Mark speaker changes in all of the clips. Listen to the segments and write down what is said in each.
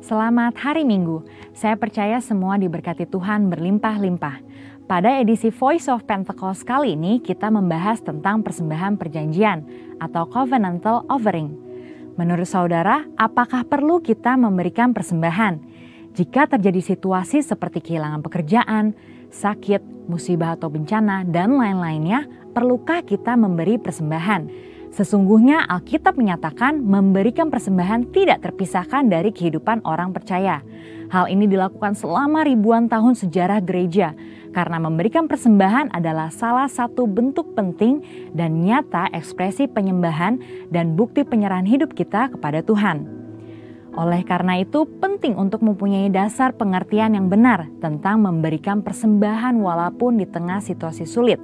Speaker 1: Selamat hari Minggu. Saya percaya semua diberkati Tuhan berlimpah-limpah. Pada edisi Voice of Pentecost kali ini kita membahas tentang persembahan perjanjian atau covenantal offering. Menurut saudara, apakah perlu kita memberikan persembahan? Jika terjadi situasi seperti kehilangan pekerjaan, sakit, musibah atau bencana, dan lain-lainnya, perlukah kita memberi persembahan? Sesungguhnya Alkitab menyatakan memberikan persembahan tidak terpisahkan dari kehidupan orang percaya. Hal ini dilakukan selama ribuan tahun sejarah gereja, karena memberikan persembahan adalah salah satu bentuk penting dan nyata ekspresi penyembahan dan bukti penyerahan hidup kita kepada Tuhan. Oleh karena itu, penting untuk mempunyai dasar pengertian yang benar tentang memberikan persembahan walaupun di tengah situasi sulit,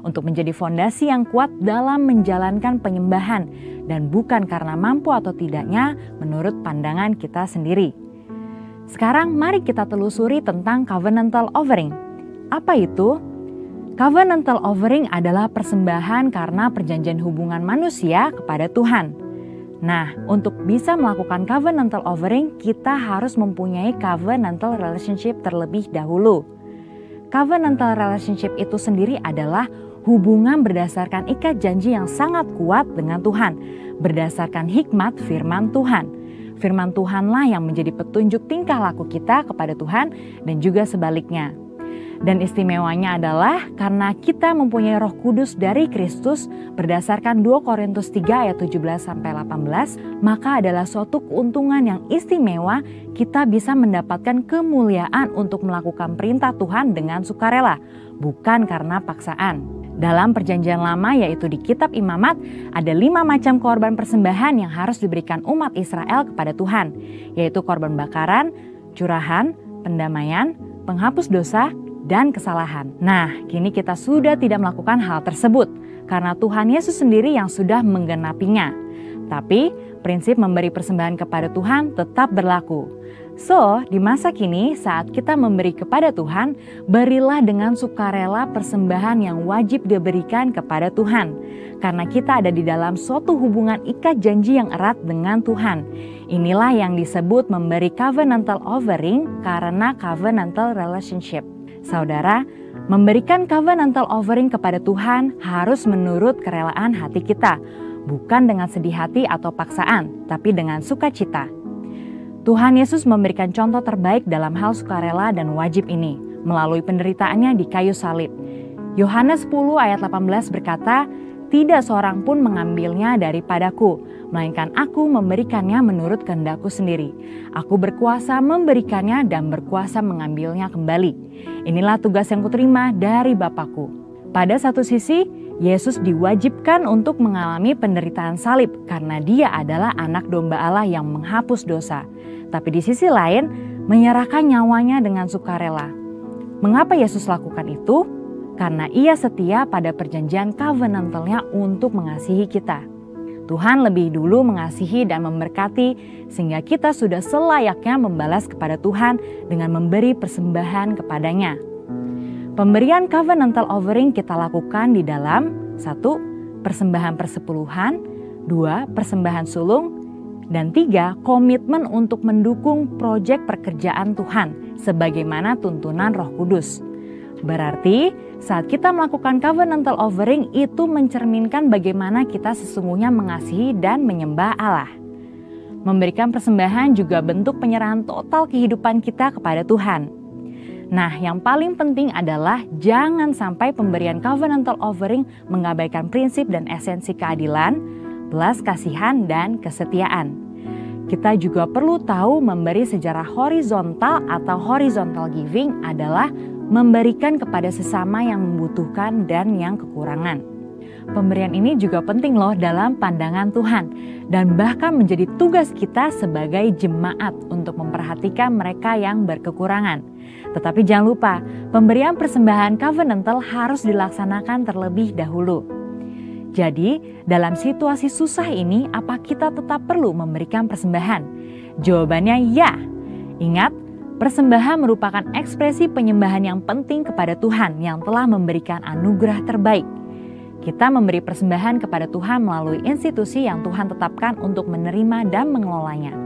Speaker 1: untuk menjadi fondasi yang kuat dalam menjalankan penyembahan dan bukan karena mampu atau tidaknya menurut pandangan kita sendiri. Sekarang mari kita telusuri tentang covenantal offering. Apa itu? Covenantal offering adalah persembahan karena perjanjian hubungan manusia kepada Tuhan. Nah, untuk bisa melakukan covenantal offering, kita harus mempunyai covenantal relationship terlebih dahulu. Covenantal relationship itu sendiri adalah hubungan berdasarkan ikat janji yang sangat kuat dengan Tuhan, berdasarkan hikmat firman Tuhan. Firman Tuhanlah yang menjadi petunjuk tingkah laku kita kepada Tuhan dan juga sebaliknya. Dan istimewanya adalah karena kita mempunyai Roh Kudus dari Kristus berdasarkan 2 Korintus 3 ayat 17-18, maka adalah suatu keuntungan yang istimewa kita bisa mendapatkan kemuliaan untuk melakukan perintah Tuhan dengan sukarela, bukan karena paksaan. Dalam perjanjian lama yaitu di kitab Imamat ada 5 macam korban persembahan yang harus diberikan umat Israel kepada Tuhan, yaitu korban bakaran, curahan, pendamaian, penghapus dosa, dan kesalahan. Nah, kini kita sudah tidak melakukan hal tersebut karena Tuhan Yesus sendiri yang sudah menggenapinya. Tapi prinsip memberi persembahan kepada Tuhan tetap berlaku. So, di masa kini saat kita memberi kepada Tuhan, berilah dengan sukarela persembahan yang wajib diberikan kepada Tuhan. Karena kita ada di dalam suatu hubungan ikat janji yang erat dengan Tuhan. Inilah yang disebut memberi covenantal offering karena covenantal relationship. Saudara, memberikan covenantal offering kepada Tuhan harus menurut kerelaan hati kita. Bukan dengan sedih hati atau paksaan, tapi dengan sukacita. Tuhan Yesus memberikan contoh terbaik dalam hal sukarela dan wajib ini melalui penderitaannya di kayu salib. Yohanes 10 ayat 18 berkata, "Tidak seorang pun mengambilnya daripadaku, melainkan aku memberikannya menurut kehendakku sendiri. Aku berkuasa memberikannya dan berkuasa mengambilnya kembali. Inilah tugas yang kuterima dari Bapakku." Pada satu sisi, Yesus diwajibkan untuk mengalami penderitaan salib karena dia adalah anak domba Allah yang menghapus dosa. Tapi di sisi lain, menyerahkan nyawanya dengan sukarela. Mengapa Yesus lakukan itu? Karena ia setia pada perjanjian covenantalnya untuk mengasihi kita. Tuhan lebih dulu mengasihi dan memberkati sehingga kita sudah selayaknya membalas kepada Tuhan dengan memberi persembahan kepadanya. Pemberian covenantal offering kita lakukan di dalam 1. Persembahan persepuluhan, 2. Persembahan sulung, dan 3. Komitmen untuk mendukung proyek pekerjaan Tuhan sebagaimana tuntunan Roh Kudus. Berarti saat kita melakukan covenantal offering itu mencerminkan bagaimana kita sesungguhnya mengasihi dan menyembah Allah. Memberikan persembahan juga bentuk penyerahan total kehidupan kita kepada Tuhan. Nah, yang paling penting adalah jangan sampai pemberian covenantal offering mengabaikan prinsip dan esensi keadilan, belas kasihan, dan kesetiaan. Kita juga perlu tahu memberi secara horizontal atau horizontal giving adalah memberikan kepada sesama yang membutuhkan dan yang kekurangan. Pemberian ini juga penting loh dalam pandangan Tuhan dan bahkan menjadi tugas kita sebagai jemaat untuk memperhatikan mereka yang berkekurangan. Tetapi jangan lupa, pemberian persembahan covenantal harus dilaksanakan terlebih dahulu. Jadi, dalam situasi susah ini, apa kita tetap perlu memberikan persembahan? Jawabannya ya. Ingat, persembahan merupakan ekspresi penyembahan yang penting kepada Tuhan yang telah memberikan anugerah terbaik. Kita memberi persembahan kepada Tuhan melalui institusi yang Tuhan tetapkan untuk menerima dan mengelolanya.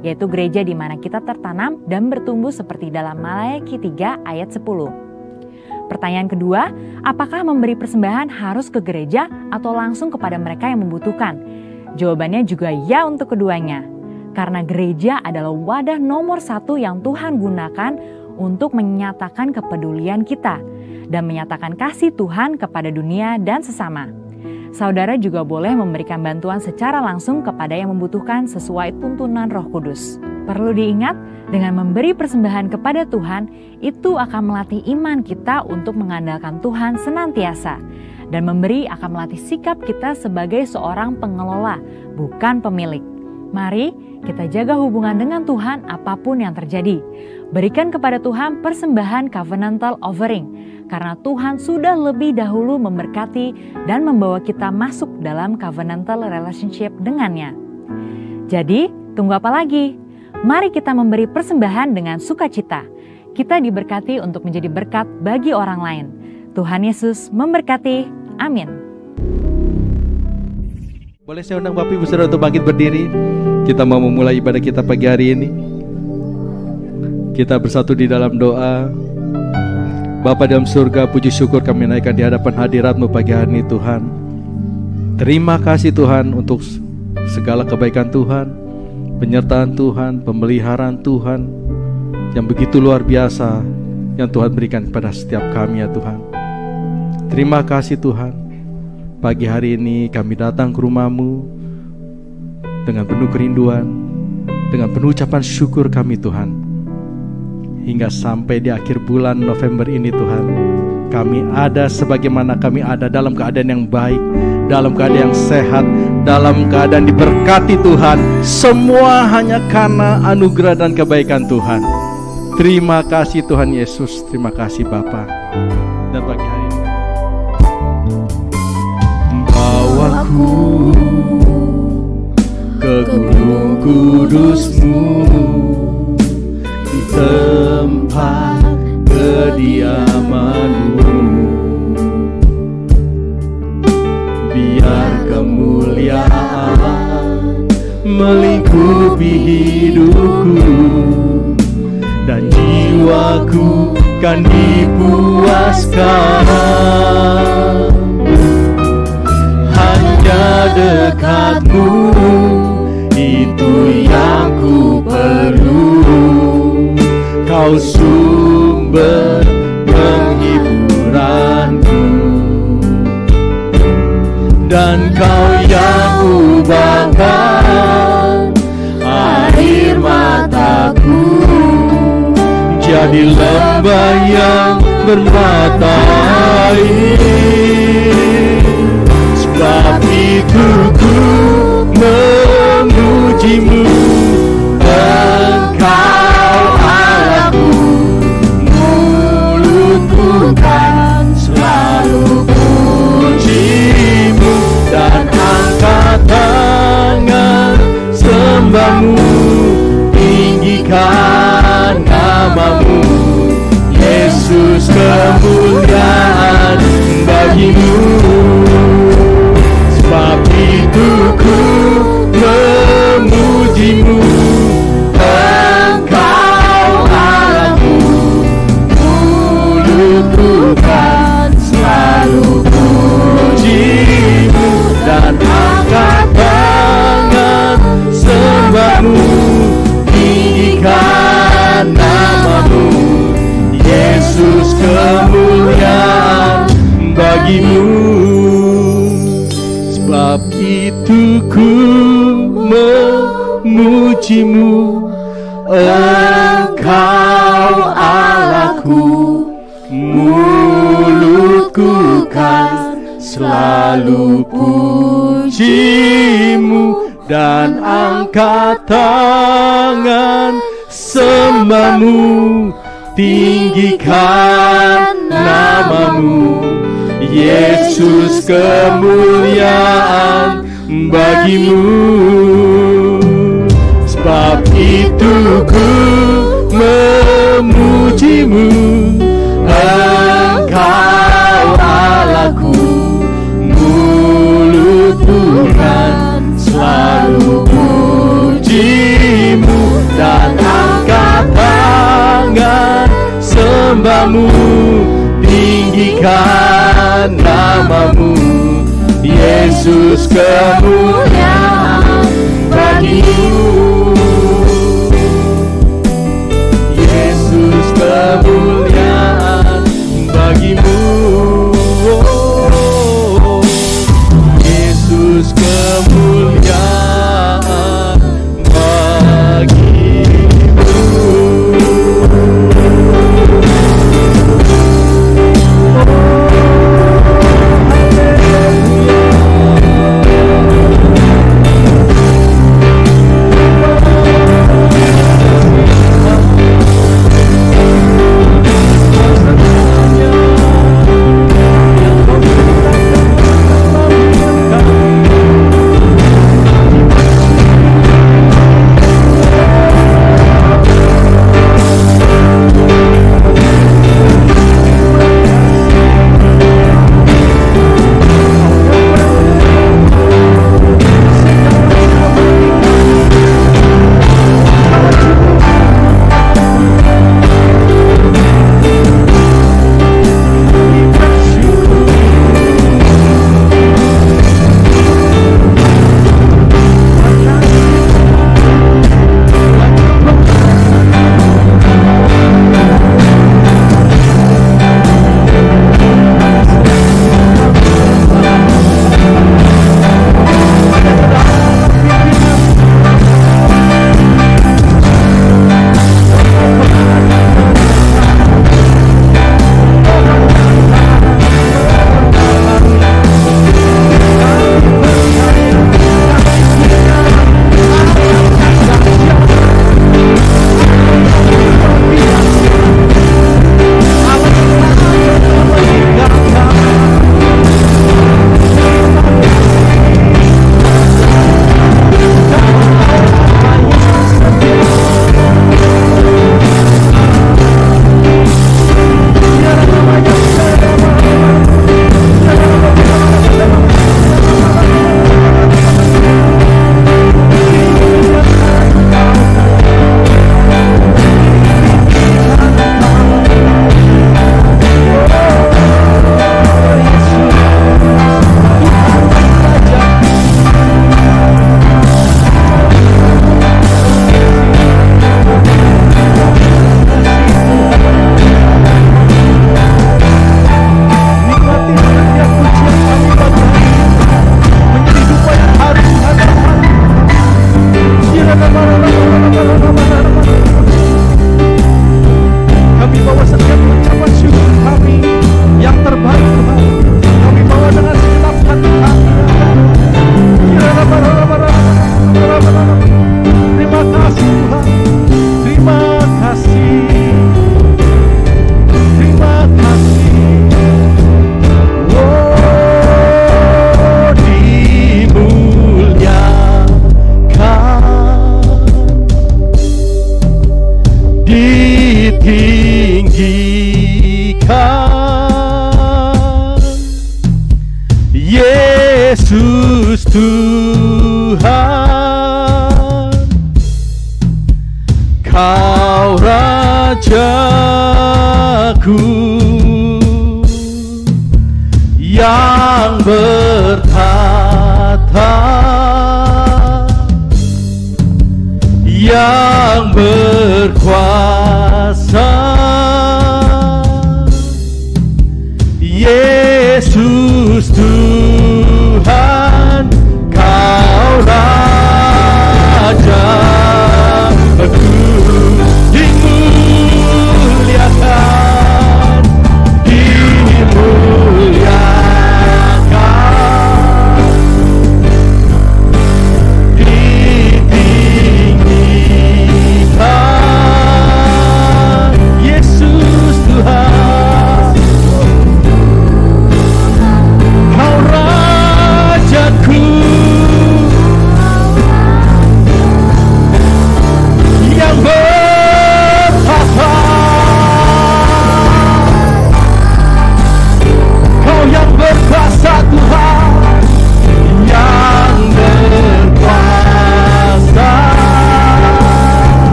Speaker 1: yaitu gereja di mana kita tertanam dan bertumbuh seperti dalam Maleakhi 3 ayat 10. Pertanyaan kedua, apakah memberi persembahan harus ke gereja atau langsung kepada mereka yang membutuhkan? Jawabannya juga ya untuk keduanya. Karena gereja adalah wadah nomor 1 yang Tuhan gunakan untuk menyatakan kepedulian kita dan menyatakan kasih Tuhan kepada dunia dan sesama. Saudara juga boleh memberikan bantuan secara langsung kepada yang membutuhkan sesuai tuntunan Roh Kudus. Perlu diingat, dengan memberi persembahan kepada Tuhan, itu akan melatih iman kita untuk mengandalkan Tuhan senantiasa. Dan memberi akan melatih sikap kita sebagai seorang pengelola, bukan pemilik. Mari kita jaga hubungan dengan Tuhan apapun yang terjadi. Berikan kepada Tuhan persembahan covenantal offering, karena Tuhan sudah lebih dahulu memberkati dan membawa kita masuk dalam covenantal relationship dengannya. Jadi, tunggu apa lagi? Mari kita memberi persembahan dengan sukacita. Kita diberkati untuk menjadi berkat bagi orang lain. Tuhan Yesus memberkati. Amin.
Speaker 2: Boleh saya undang Bapak Ibu Saudara untuk bangkit berdiri? Kita mau memulai ibadah kita pagi hari ini. Kita bersatu di dalam doa. Bapa dalam surga, puji syukur kami naikkan di hadapan hadirat-Mu pagi hari ini Tuhan. Terima kasih Tuhan untuk segala kebaikan Tuhan, penyertaan Tuhan, pemeliharaan Tuhan yang begitu luar biasa yang Tuhan berikan kepada setiap kami ya Tuhan. Terima kasih Tuhan. Pagi hari ini kami datang ke rumah-Mu dengan penuh kerinduan, dengan penuh ucapan syukur kami Tuhan. Hingga sampai di akhir bulan November ini Tuhan, kami ada sebagaimana kami ada dalam keadaan yang baik, dalam keadaan yang sehat, dalam keadaan diberkati Tuhan. Semua hanya karena anugerah dan kebaikan Tuhan. Terima kasih Tuhan Yesus, terima kasih Bapa. Dan pagi hari ini bawaku ke gunung kudus-Mu, di tempat kediaman-Mu, biar kemuliaan melingkupi hidupku, dan jiwaku kan dipuaskan. Hanya dekat-Mu, itu yang ku perlu. Kau sumber penghiburanku, dan Kau yang ubahkan air mataku jadi lembah yang bermata air. Sebab itu ku memuji-Mu, Engkau Allahku. Mulutku kan selalu puji-Mu, dan angkat tangan sembah-Mu, tinggikan nama-Mu. Yesus, kemuliaan bagi-Mu. Sebab itu ku memuji-Mu, Engkau Allahku. Mulutku kan selalu puji-Mu, dan angkat tangan sembah-Mu, tinggikan nama-Mu. Yesus, kemuliaan bagi-Mu. Sebab itu ku memuji-Mu, Engkau Allahku. Mulutku kan selalu puji-Mu, dan angkat tangan sembah-Mu, tinggikan nama-Mu. Yesus, kemuliaan bagi-Mu. Sebab itu ku memuji-Mu, Engkau Allahku. Mulutku kan selalu puji-Mu, Yesus kemuliaan bagimu, Yesus kemuliaan bagimu, oh, Yesus kemuliaan bagimu. Yesus Tuhan, Kau Rajaku yang bertata, yang berkuasa. Yesus Tuhan, Kau Rajaku, dimuliakan, dimuliakan, ditinggikan.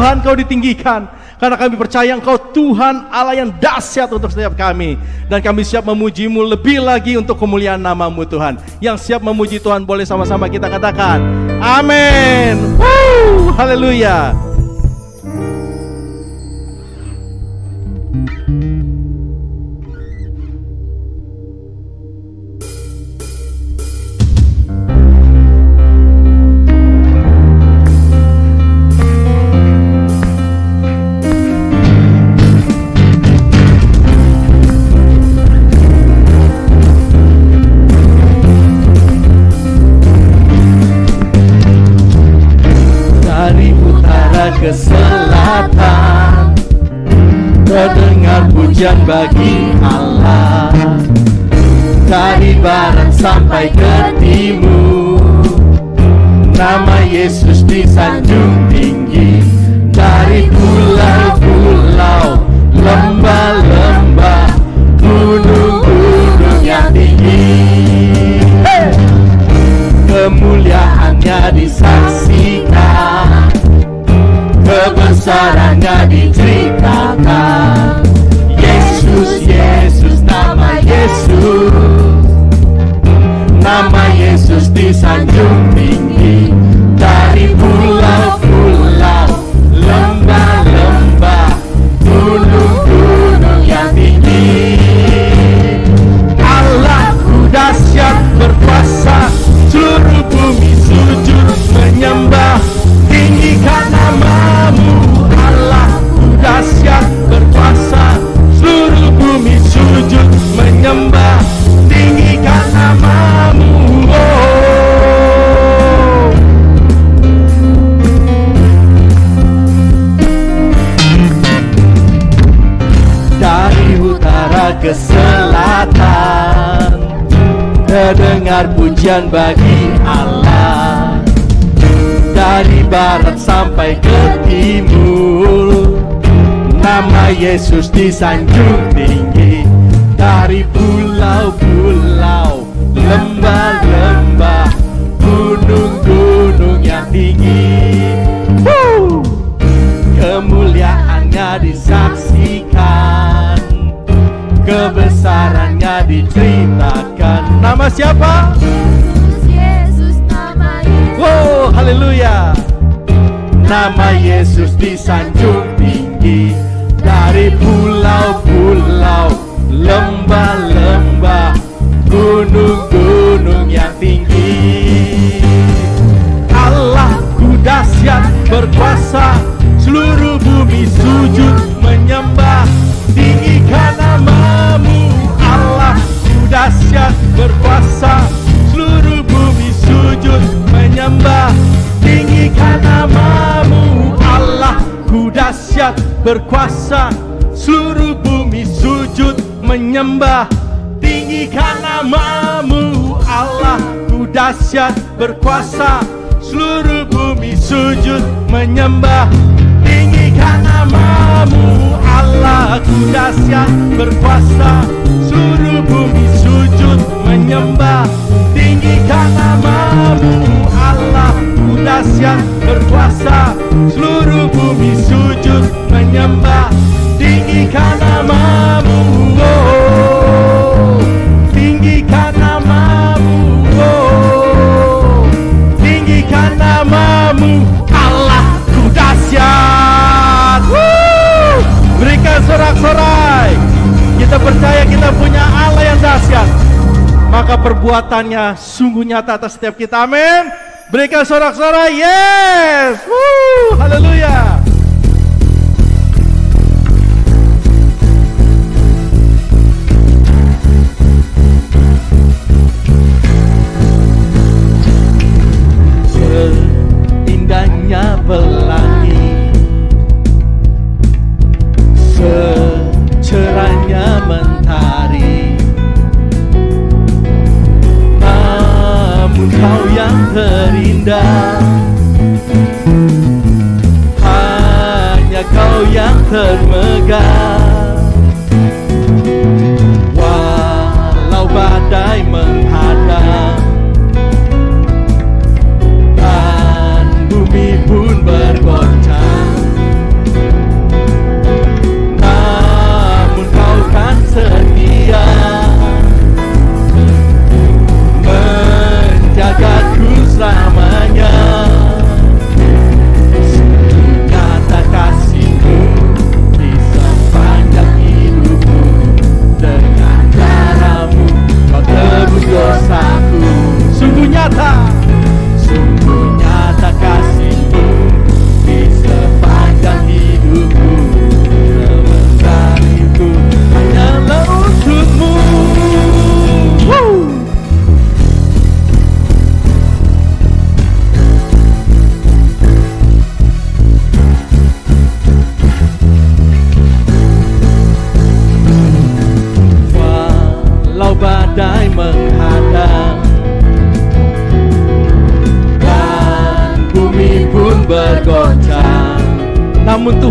Speaker 2: Tuhan Kau ditinggikan, karena kami percaya Engkau Tuhan Allah yang dahsyat untuk setiap kami. Dan kami siap memuji-Mu lebih lagi untuk kemuliaan nama-Mu Tuhan. Yang siap memuji Tuhan boleh sama-sama kita katakan amin. Haleluya.
Speaker 3: Ke selatan terdengar pujian bagi Allah, dari barat sampai ke timur nama Yesus disanjung tinggi. Dari pulau-pulau, lembah-lembah, gunung-gunung yang tinggi, kemuliaannya disaksikan, kebesarannya diceritakan. Yesus, Yesus, nama Yesus, nama Yesus disanjung tinggi. Dari pulau-pulau, lembah-lembah, gunung-gunung yang tinggi, Allahku dahsyat berkuasa, seluruh bumi sujud menyembah. Tinggikan nama-Mu, Allahku dahsyat berkuasa, seluruh bumi sujud menyembah. Tinggikan nama-Mu, oh. Dari utara ke selatan terdengar pujian bagi Allah, dari barat sampai ke timur nama Yesus disanjung tinggi. Dari pulau-pulau, lembah-lembah, gunung-gunung yang tinggi, kemuliaannya disaksikan, kebesarannya diceritakan. Nama siapa? Wow, haleluya. Nama Yesus disanjung tinggi. Dari pulau-pulau, lembah-lembah, gunung-gunung yang tinggi, Allahku dahsyat berkuasa, seluruh bumi sujud menyembah. Tinggikan nama-Mu, Allahku dahsyat berkuasa, seluruh bumi sujud menyembah. Tinggikan nama-Mu, Allahku dahsyat berkuasa, seluruh bumi sujud menyembah. Tinggikan nama-Mu, Allahku dahsyat berkuasa, seluruh bumi sujud menyembah. Tinggikan nama-Mu, Allahku dahsyat berkuasa, seluruh bumi sujud menyembah. Tinggikan nama-Mu, Allahku dahsyat berkuasa, seluruh bumi sujud menyembah. Tinggikan nama-Mu, oh. Tinggikan nama-Mu, oh. Tinggikan nama-Mu, Allahku dahsyat. Berikan sorak-sorai. Kita percaya kita punya Allah yang dahsyat, maka perbuatannya sungguh nyata atas setiap kita. Amin. Berikan sorak-sorai. Yes. Haleluya. Indahnya pelangi, secerahnya mentari, namun Kau yang terindah, hanya Kau yang termegah. Walau badai menghadang dan bumi pun bergoncang,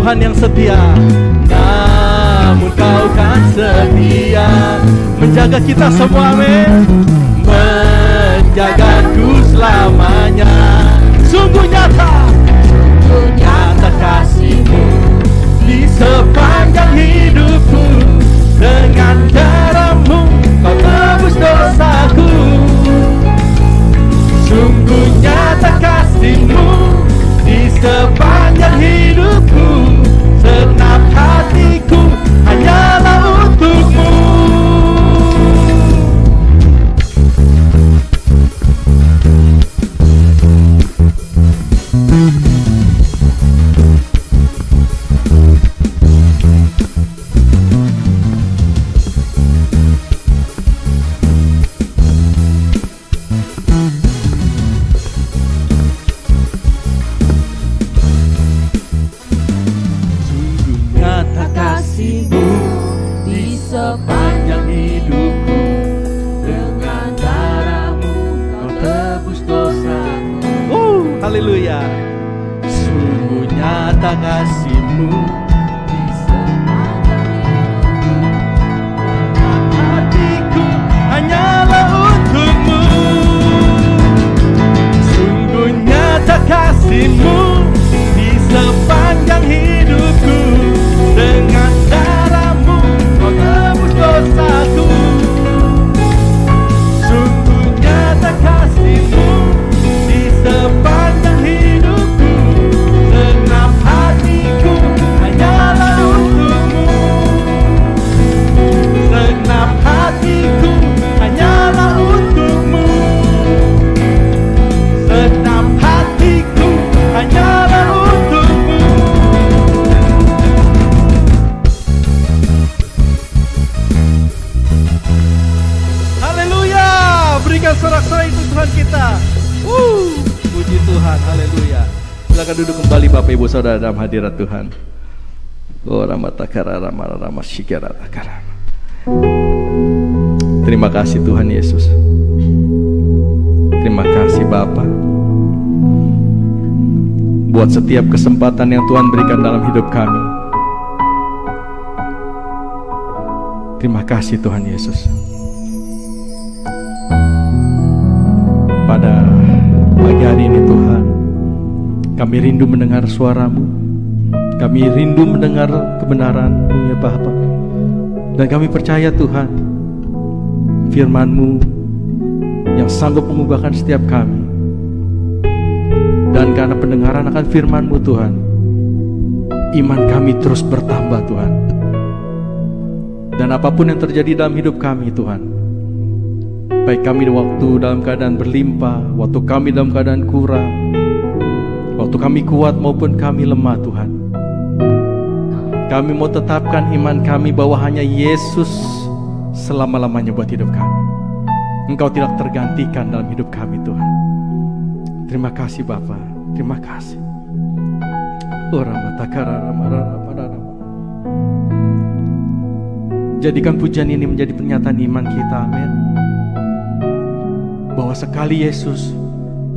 Speaker 3: Tuhan yang setia. Namun Kau kan setia menjaga kita semua, amin. Menjagaku selamanya. Sungguh nyata kasih-Mu di sepanjang hidupku. Dengan darah-Mu Kau tebus dosaku. Sungguh nyata kasih-Mu di sepanjang hidupku. Segenap hatiku hanyalah untuk-Mu. Sepanjang hidupku, dengan darah-Mu Kau tebus dosaku. Haleluya. Sungguh nyata kasih-Mu di sepanjang hidupku. Hatiku hanyalah untuk-Mu. Sungguh nyata kasih-Mu di sepanjang hidupku. Dengan darah-Mu Kau tebus dosaku. Sungguh nyata kasih-Mu di sepanjang hidupku. Segenap hatiku hanyalah untuk-Mu. Segenap hatiku hanyalah untuk-Mu. Segenap hatiku hanyalah untuk-Mu. Berikan sorak-sorai itu Tuhan kita. Puji Tuhan, haleluya. Silakan duduk kembali Bapak Ibu Saudara dalam hadirat Tuhan. Terima kasih Tuhan Yesus. Terima kasih Bapa buat setiap kesempatan yang Tuhan berikan dalam hidup kami. Terima kasih Tuhan Yesus. Pada pagi hari ini Tuhan, kami rindu mendengar suara-Mu. Kami rindu mendengar kebenaran-Mu ya Bapa. Dan kami percaya Tuhan, firman-Mu yang sanggup mengubahkan setiap kami. Dan karena pendengaran akan firman-Mu Tuhan, iman kami terus bertambah Tuhan. Dan apapun yang terjadi dalam hidup kami Tuhan, baik kami waktu dalam keadaan berlimpah, waktu kami dalam keadaan kurang, waktu kami kuat maupun kami lemah Tuhan, kami mau tetapkan iman kami bahwa hanya Yesus selama-lamanya buat hidup kami. Engkau tidak tergantikan dalam hidup kami Tuhan. Terima kasih Bapa, terima kasih. Jadikan pujian ini menjadi pernyataan iman kita, amin. Bahwa sekali Yesus,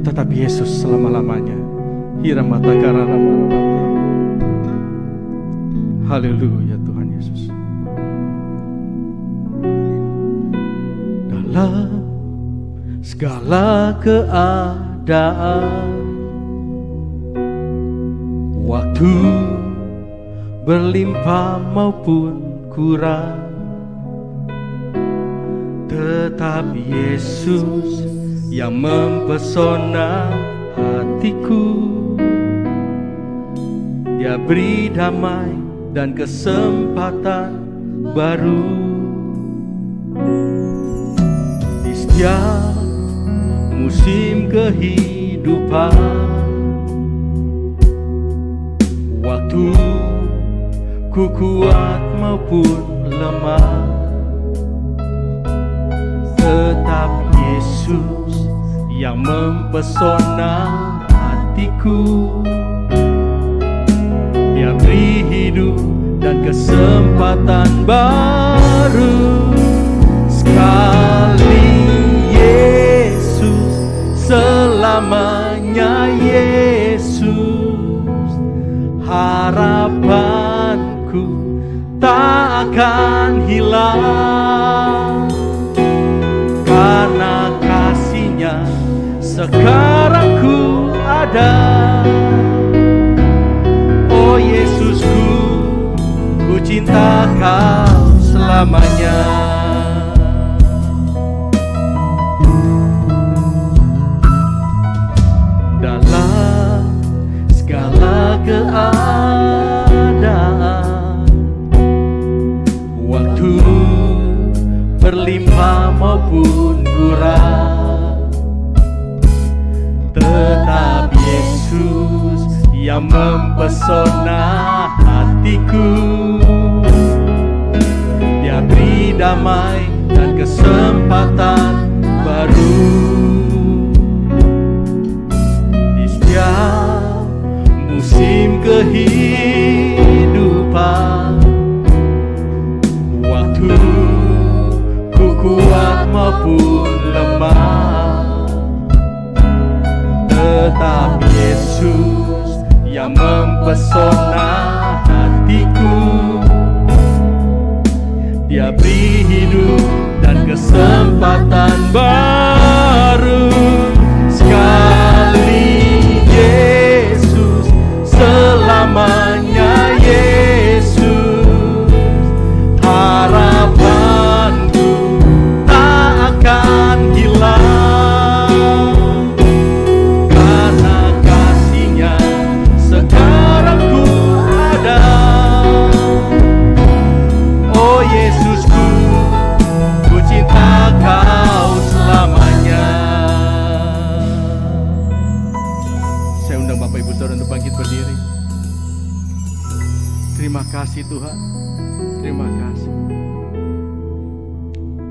Speaker 3: tetap Yesus selama-lamanya. Haleluya Tuhan Yesus. Dalam segala keadaan, waktu berlimpah maupun kurang, tetap Yesus yang mempesona hatiku. Dia beri damai dan kesempatan baru di setiap musim kehidupan. Waktu ku kuat maupun lemah, tetap Yesus yang mempesona hatiku. Dia beri hidup dan kesempatan baru. Sekali Yesus, selamanya Yesus. Harapan hilang. Karena kasih-Nya sekarang ku ada. Oh Yesusku, ku cinta Kau selamanya. Dalam segala keadaan, waktu berlimpah maupun kurang, tetap Yesus yang mempesona hatiku. Dia beri damai dan kesempatan baru. Di setiap musim kehidupan, waktu ku kuat maupun lemah, tetap Yesus yang mempesona hatiku. Dia beri hidup dan kesempatan baru. Sekali Yesus, selamanya Yesus. Harapanku tak akan hilang. Karena kasih-Nya sekarang ku ada. Oh Yesusku, ku cinta Kau selamanya. Saya undang Bapak Ibu Saudara untuk bangkit berdiri. Terima kasih Tuhan, terima kasih.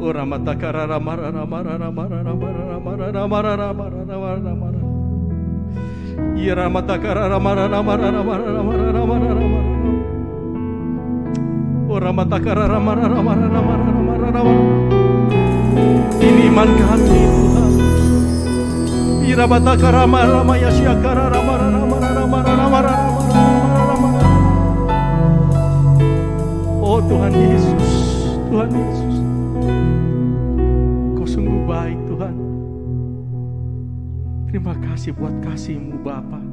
Speaker 3: Oh Ramatakara Ramara Ramara Ramara Ramara Ramara Ramara Ramara Ramara Ramara. Ya Ramatakara Ramara Ramara Ramara Ramara Ramara Ramara. Oh Ramatakara Ramara Ramara Ramara Ramara Ramara. Ini iman kami Tuhan. Ya Ramatakara Ramara Ramaya Syakara Ramara Ramara Ramara Ramara Ramara. Oh Tuhan Yesus, Tuhan Yesus, Kau sungguh baik Tuhan. Terima kasih buat kasih-Mu Bapa.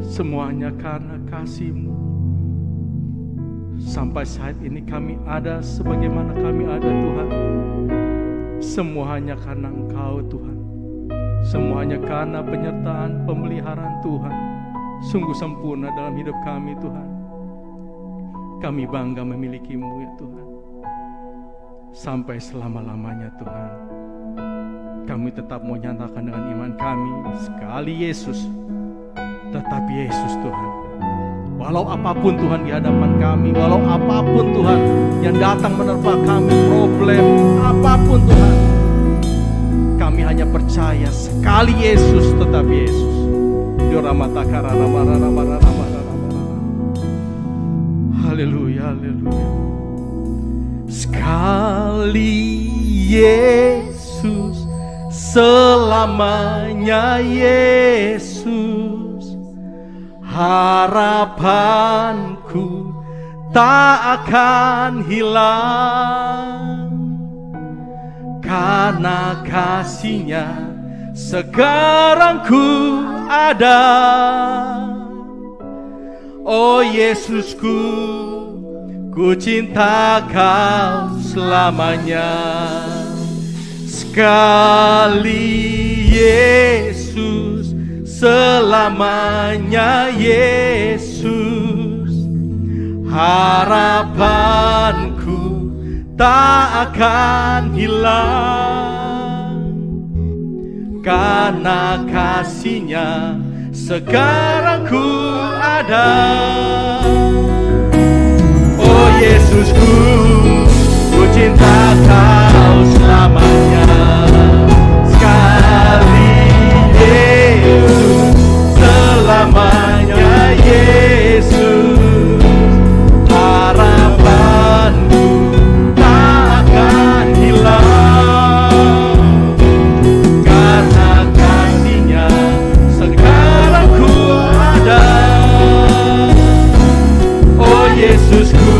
Speaker 3: Semuanya karena kasih-Mu. Sampai saat ini kami ada sebagaimana kami ada Tuhan. Semuanya karena Engkau Tuhan. Semuanya karena penyertaan, pemeliharaan Tuhan. Sungguh sempurna dalam hidup kami Tuhan. Kami bangga memiliki-Mu ya Tuhan. Sampai selama-lamanya Tuhan. Kami tetap mau nyatakan dengan iman kami, sekali Yesus, tetap Yesus Tuhan. Walau apapun Tuhan di hadapan kami, walau apapun Tuhan yang datang menerpa kami, problem apapun Tuhan, kami hanya percaya sekali Yesus, tetap Yesus. Yoramatakara ramara ramara ramara ramara. Haleluya, haleluya. Sekali Yesus, selamanya Yesus. Harapanku tak akan hilang. Karena kasih-Nya sekarang ku ada. Oh Yesusku, ku cinta Kau selamanya. Sekali Yesus, selamanya Yesus. Harapanku tak akan hilang. Karena kasih-Nya sekarang ku ada. Oh Yesusku, ku cinta Kau selamanya. Sekali Yesus, selamanya Yesus. Harapanku tak akan hilang. Karena kasih-Nya sekarang ku ada. Oh Yesusku,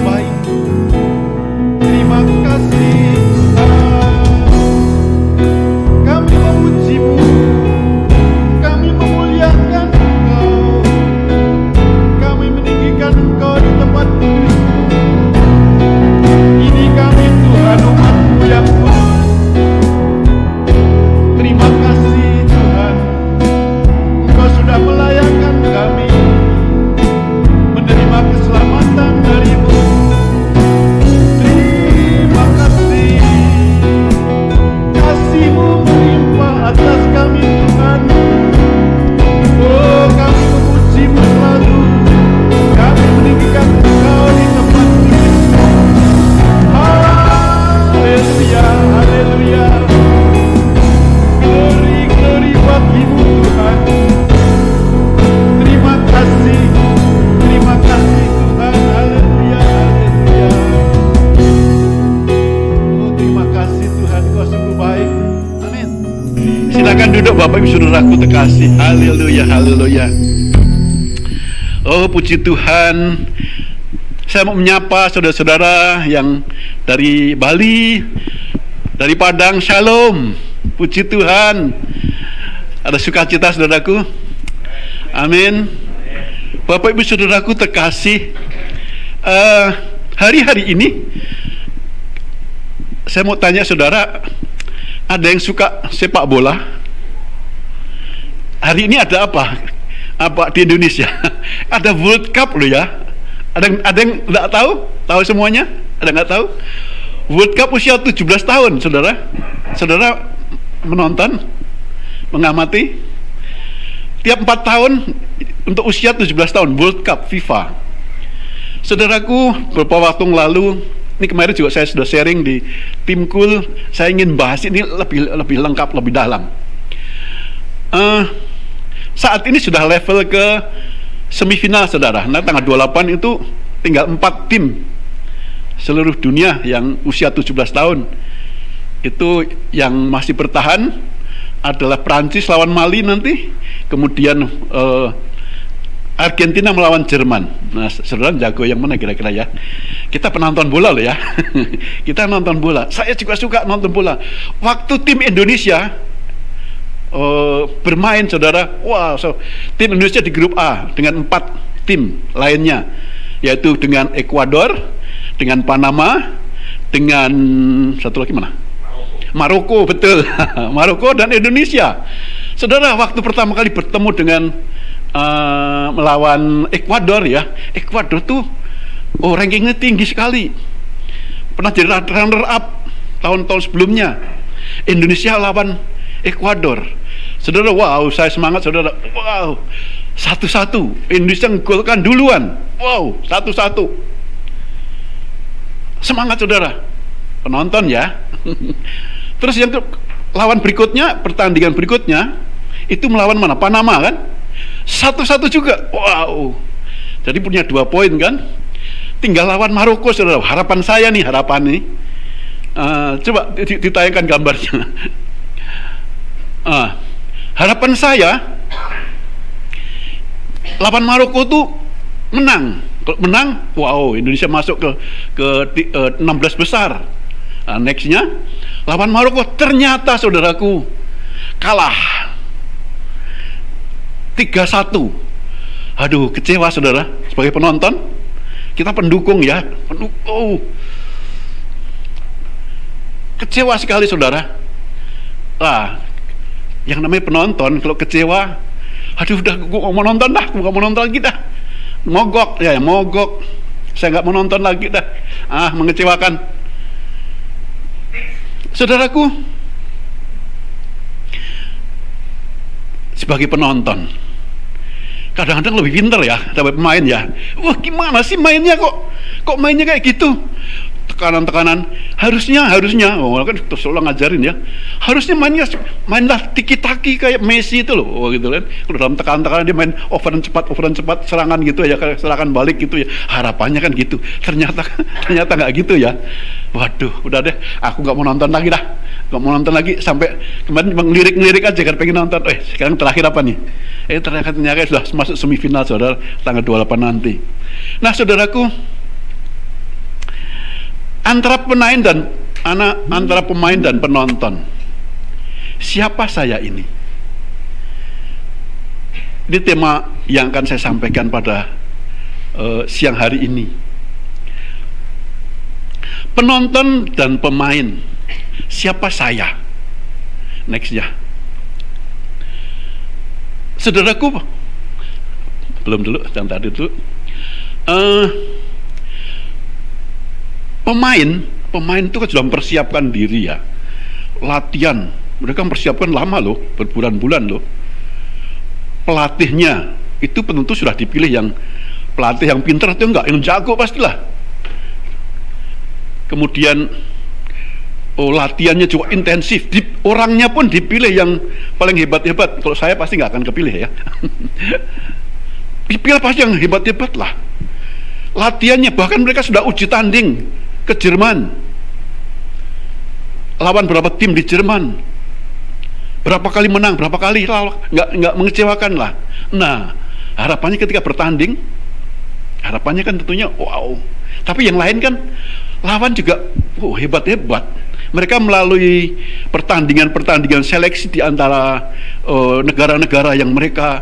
Speaker 4: baik. Terima kasih Tuhan. Kami memuji-Mu, kami memuliakan Engkau, kami meninggikan Engkau di tempat kudus. Ini kami Tuhan, umat-Mu yang kudus. Terima kasih Tuhan, Engkau sudah melayakkan kami menerima keselamatan dari-Mu. Terima kasih, kasih-Mu melimpah atas kami Tuhan. Oh, kami memuji-Mu selalu, kami meninggikan Engkau di tempat kudus. Haleluya, haleluya. Glory, glory bagi-Mu Tuhan. Terima kasih Tuhan. Haleluya, haleluya. Oh, terima kasih Tuhan, Kau sungguh baik. Amin. Silakan duduk Bapak Ibu Saudaraku terkasih. Haleluya, haleluya. Oh, puji Tuhan. Saya mau menyapa saudara-saudara yang dari Bali, dari Padang. Shalom. Puji Tuhan. Ada sukacita saudaraku. Amin. Bapak Ibu Saudaraku terkasih, hari-hari ini saya mau tanya saudara, ada yang suka sepak bola? Hari ini ada apa? Apa di Indonesia? Ada World Cup loh ya. Ada yang nggak tahu? Tahu semuanya? Ada nggak tahu? World Cup usia 17 tahun, saudara. Saudara menonton, mengamati. Tiap 4 tahun untuk usia 17 tahun World Cup FIFA. Saudaraku, beberapa waktu lalu, ini kemarin juga saya sudah sharing di tim Cool, saya ingin bahas ini lebih lengkap, lebih dalam. Saat ini sudah level ke semifinal saudara. Nah, tanggal 28 itu tinggal 4 tim seluruh dunia yang usia 17 tahun. Itu yang masih bertahan adalah Prancis lawan Mali nanti, kemudian Argentina melawan Jerman. Nah, saudara jago yang mana kira-kira ya? Kita penonton bola loh ya. Kita nonton bola. Saya juga suka nonton bola. Waktu tim Indonesia bermain saudara, wow, tim Indonesia di grup A dengan 4 tim lainnya, yaitu dengan Ekuador, dengan Panama, dengan satu lagi mana? Maroko, betul. Maroko dan Indonesia. Saudara, waktu pertama kali bertemu dengan melawan Ekuador ya, Ekuador tuh rankingnya tinggi sekali, pernah jadi runner up tahun-tahun sebelumnya. Indonesia lawan Ekuador, saudara, wow, saya semangat saudara, wow, 1-1, Indonesia menggolkan duluan, wow, 1-1, semangat saudara, penonton ya. Terus yang lawan berikutnya, pertandingan berikutnya itu melawan mana? Panama kan, 1-1 juga, wow, jadi punya 2 poin kan. Tinggal lawan Maroko saudara. Harapan saya nih, coba ditayangkan gambarnya. Harapan saya lawan Maroko tuh menang. Kalau menang, wow, Indonesia masuk ke 16 besar. Nextnya lawan Maroko, ternyata saudaraku kalah 3-1. Aduh, kecewa saudara. Sebagai penonton, kita pendukung ya, kecewa sekali saudara. Yang namanya penonton kalau kecewa, aduh udah gue gak mau nonton dah, gue gak mau nonton lagi dah, mogok ya, mogok, saya gak mau nonton lagi dah, mengecewakan. Saudaraku, sebagai penonton kadang-kadang lebih pinter ya daripada pemain ya. Wah, gimana sih mainnya, kok mainnya kayak gitu, tekanan-tekanan. Harusnya kan terus ulang ngajarin ya, harusnya mainlah tiki-taki kayak Messi itu loh, gitu kan. Kalau dalam tekanan-tekanan dia main overan cepat, serangan gitu ya, serangan balik gitu ya, harapannya kan gitu. Ternyata nggak gitu ya. Waduh, udah deh, aku nggak mau nonton lagi dah, nggak mau nonton lagi. Sampai kemarin ngelirik aja kan pengen nonton. Sekarang terakhir apa nih? Ternyata sudah masuk semifinal saudara, tanggal 28 nanti. Nah saudaraku, Antara pemain dan penonton, siapa saya ini? Ini tema yang akan saya sampaikan pada siang hari ini. Penonton dan pemain, siapa saya? Next ya. Saudaraku, belum dulu, yang tadi dulu. Pemain itu kan sudah mempersiapkan diri ya, latihan. Mereka mempersiapkan lama loh, berbulan-bulan loh. Pelatihnya itu tentu sudah dipilih yang pelatih yang pintar atau enggak, yang jago pastilah. Kemudian latihannya juga intensif. Orangnya pun dipilih yang paling hebat-hebat. Kalau saya pasti nggak akan kepilih ya. Dipilih pasti yang hebat-hebat lah. Latihannya bahkan mereka sudah uji tanding ke Jerman. Lawan berapa tim di Jerman? Berapa kali menang? Berapa kali nggak mengecewakan lah. Nah, harapannya ketika bertanding, harapannya kan tentunya wow. Tapi yang lain kan lawan juga hebat-hebat. Mereka melalui pertandingan-pertandingan seleksi di antara negara-negara yang mereka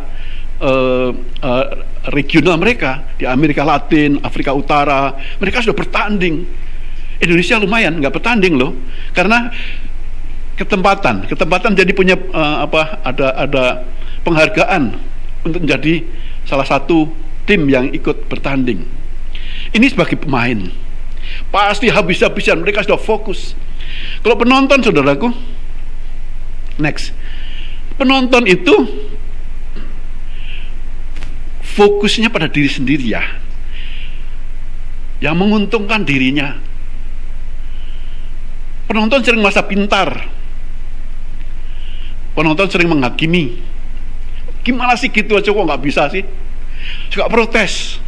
Speaker 4: regional mereka di Amerika Latin, Afrika Utara, mereka sudah bertanding. Indonesia lumayan nggak bertanding loh, karena ketempatan jadi punya ada penghargaan untuk menjadi salah satu tim yang ikut bertanding. Ini sebagai pemain pasti habis-habisan, mereka sudah fokus. Kalau penonton, saudaraku, next, penonton itu fokusnya pada diri sendiri ya, yang menguntungkan dirinya. Penonton sering merasa pintar, penonton sering menghakimi. Gimana sih gitu aja kok nggak bisa sih? Suka protes,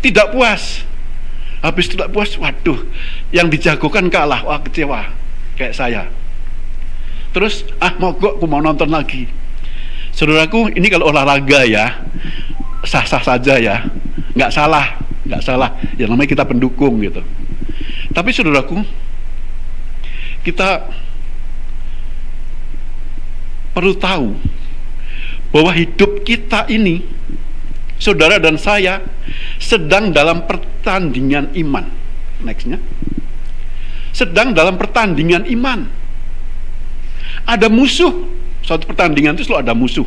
Speaker 4: tidak puas. Habis tidak puas, waduh, yang dijagokan kalah, wah kecewa, kayak saya. Terus, mogok, aku mau nonton lagi. Saudaraku, ini kalau olahraga ya, sah-sah saja ya, nggak salah. Ya namanya kita pendukung gitu. Tapi saudaraku, kita perlu tahu bahwa hidup kita ini, saudara dan saya, sedang dalam pertandingan iman. Nextnya, sedang dalam pertandingan iman. Ada musuh. Suatu pertandingan itu selalu ada musuh.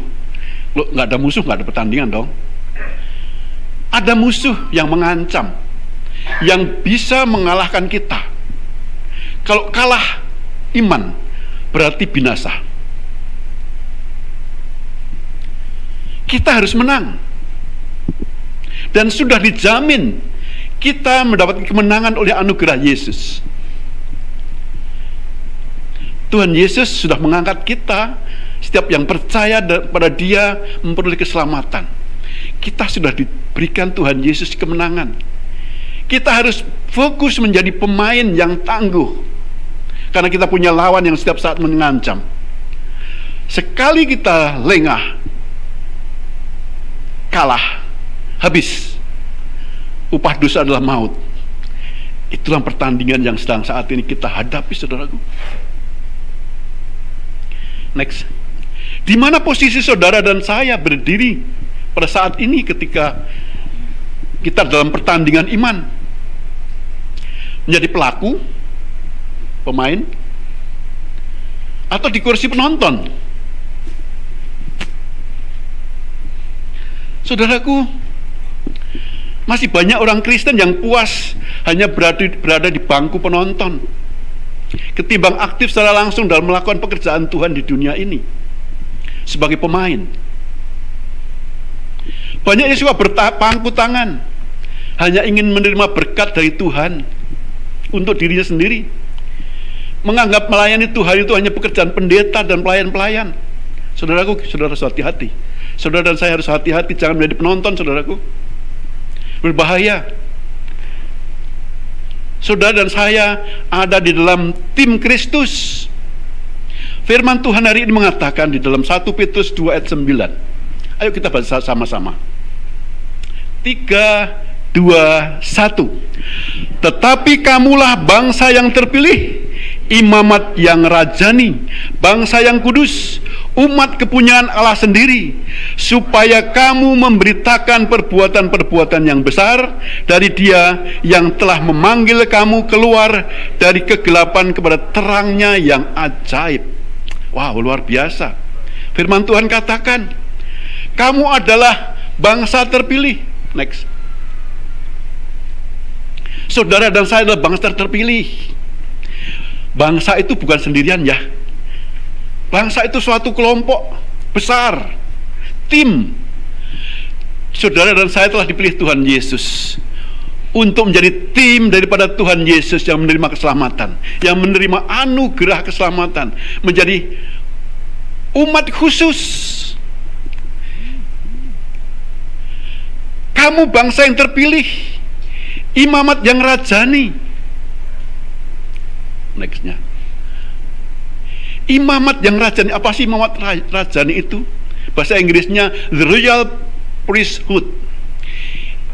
Speaker 4: Kalau nggak ada musuh, nggak ada pertandingan dong. Ada musuh yang mengancam, yang bisa mengalahkan kita. Kalau kalah iman, berarti binasa. Kita harus menang. Dan sudah dijamin kita mendapat kemenangan oleh anugerah Yesus. Tuhan Yesus sudah mengangkat kita. Setiap yang percaya pada Dia memperoleh keselamatan. Kita sudah diberikan Tuhan Yesus kemenangan. Kita harus fokus menjadi pemain yang tangguh, karena kita punya lawan yang setiap saat mengancam. Sekali kita lengah, kalah, habis. Upah dosa adalah maut. Itulah pertandingan yang sedang saat ini kita hadapi, saudaraku. Next. Di mana posisi saudara dan saya berdiri pada saat ini ketika kita dalam pertandingan iman? Menjadi pelaku, pemain, atau di kursi penonton? Saudaraku, masih banyak orang Kristen yang puas hanya berada di bangku penonton, ketimbang aktif secara langsung dalam melakukan pekerjaan Tuhan di dunia ini sebagai pemain. Banyak yang suka berpangku tangan, hanya ingin menerima berkat dari Tuhan untuk dirinya sendiri, menganggap melayani Tuhan itu hanya pekerjaan pendeta dan pelayan-pelayan. Saudaraku, saudara harus hati-hati. Saudara dan saya harus hati-hati, jangan menjadi penonton, saudaraku. Berbahaya. Saudara dan saya ada di dalam tim Kristus. Firman Tuhan hari ini mengatakan di dalam 1 Petrus 2 ayat 9. Ayo kita baca sama-sama. 3, 2, 1. Tetapi kamulah bangsa yang terpilih, imamat yang rajani, bangsa yang kudus, umat kepunyaan Allah sendiri, supaya kamu memberitakan perbuatan-perbuatan yang besar dari Dia yang telah memanggil kamu keluar dari kegelapan kepada terangnya yang ajaib. Wow, luar biasa. Firman Tuhan katakan, kamu adalah bangsa terpilih. Next. Saudara dan saya adalah bangsa terpilih. Bangsa itu bukan sendirian ya. Bangsa itu suatu kelompok besar, tim. Saudara dan saya telah dipilih Tuhan Yesus untuk menjadi tim daripada Tuhan Yesus yang menerima keselamatan, yang menerima anugerah keselamatan, menjadi umat khusus. Kamu bangsa yang terpilih, imamat yang rajani. Nextnya, imamat yang rajani. Apa sih imamat rajani itu? Bahasa Inggrisnya the royal priesthood.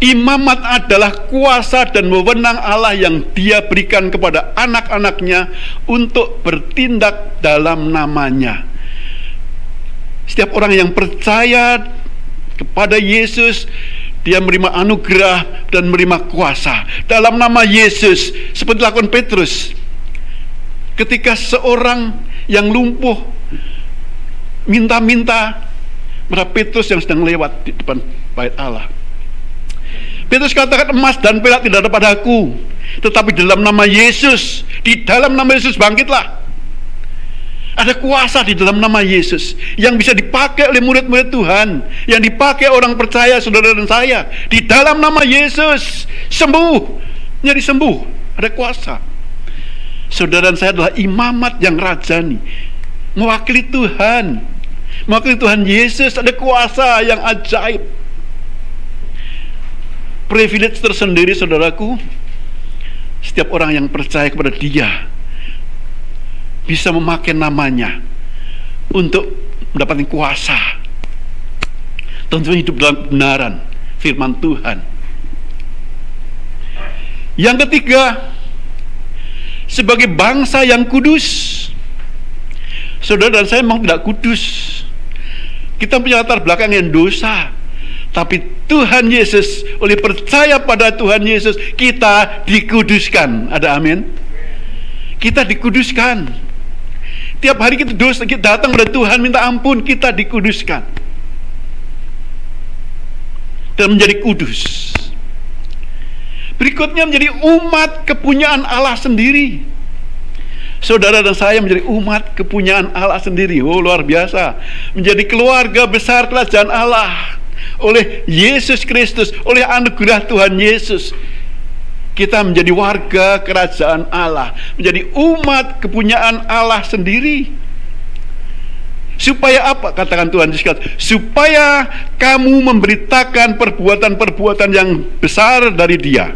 Speaker 4: Imamat adalah kuasa dan wewenang Allah yang Dia berikan kepada anak-anaknya untuk bertindak dalam namanya. Setiap orang yang percaya kepada Yesus, dia menerima anugerah dan menerima kuasa dalam nama Yesus. Seperti lakukan Petrus ketika seorang yang lumpuh minta-minta kepada Petrus yang sedang lewat di depan bait Allah. Petrus katakan, emas dan perak tidak ada padaku, tetapi dalam nama Yesus, di dalam nama Yesus bangkitlah. Ada kuasa di dalam nama Yesus yang bisa dipakai oleh murid-murid Tuhan, yang dipakai orang percaya, saudara dan saya. Di dalam nama Yesus sembuh, jadi sembuh, ada kuasa. Saudara dan saya adalah imamat yang rajani, mewakili Tuhan, mewakili Tuhan Yesus. Ada kuasa yang ajaib, privilege tersendiri, saudaraku. Setiap orang yang percaya kepada Dia bisa memakai namanya untuk mendapatkan kuasa, tentunya hidup dalam kebenaran firman Tuhan. Yang ketiga, sebagai bangsa yang kudus. Saudara dan saya memang tidak kudus. Kita punya latar belakang yang dosa, tapi Tuhan Yesus, oleh percaya pada Tuhan Yesus, kita dikuduskan. Ada amin? Kita dikuduskan. Tiap hari kita dosa, kita datang kepada Tuhan minta ampun, kita dikuduskan dan menjadi kudus. Berikutnya menjadi umat kepunyaan Allah sendiri. Saudara dan saya menjadi umat kepunyaan Allah sendiri. Oh, luar biasa. Menjadi keluarga besar kerajaan Allah oleh Yesus Kristus, oleh anugerah Tuhan Yesus. Kita menjadi warga kerajaan Allah, menjadi umat kepunyaan Allah sendiri. Supaya apa? Katakan Tuhan Yesus, supaya kamu memberitakan perbuatan-perbuatan yang besar dari Dia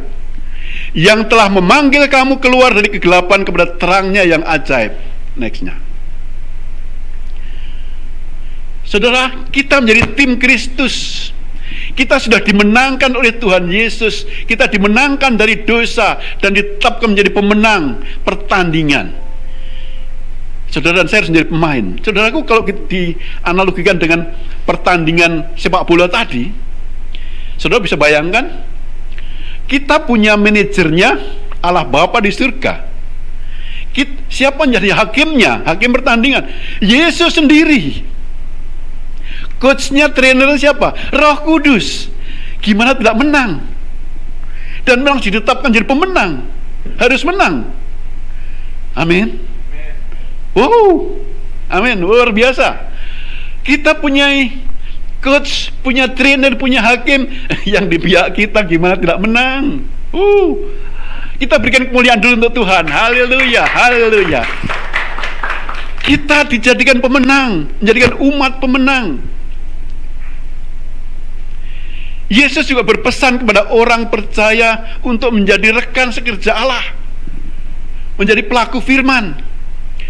Speaker 4: yang telah memanggil kamu keluar dari kegelapan kepada terangnya yang ajaib. Nextnya, saudara, kita menjadi tim Kristus. Kita sudah dimenangkan oleh Tuhan Yesus. Kita dimenangkan dari dosa dan ditetapkan menjadi pemenang pertandingan. Saudara dan saya harus menjadi pemain. Saudaraku, kalau dianalogikan dengan pertandingan sepak bola tadi, saudara bisa bayangkan, kita punya manajernya Allah Bapa di surga. Siapa yang jadi hakimnya, hakim pertandingan? Yesus sendiri. Coachnya, trainernya siapa? Roh Kudus. Gimana tidak menang? Dan memang ditetapkan jadi pemenang, harus menang. Amin. Wow, amin, luar biasa. Kita punya coach, punya trainer, punya hakim yang di pihak kita, gimana tidak menang? Kita berikan kemuliaan dulu untuk Tuhan. Haleluya, haleluya. Kita dijadikan pemenang, menjadikan umat pemenang. Yesus juga berpesan kepada orang percaya untuk menjadi rekan sekerja Allah, menjadi pelaku firman.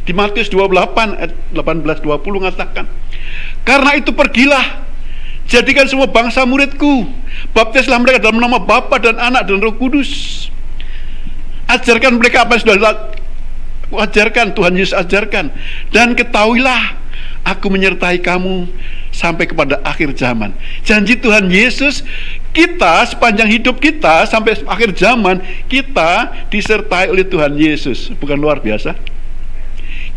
Speaker 4: Di Matius 28 ayat 18-20 mengatakan, karena itu pergilah Jadikan semua bangsa muridku, baptislah mereka dalam nama Bapa dan Anak dan Roh Kudus. Ajarkan mereka apa yang sudah ajarkan, Tuhan Yesus ajarkan. Dan ketahuilah, aku menyertai kamu sampai kepada akhir zaman. Janji Tuhan Yesus, kita sepanjang hidup kita sampai akhir zaman, kita disertai oleh Tuhan Yesus. Bukan luar biasa?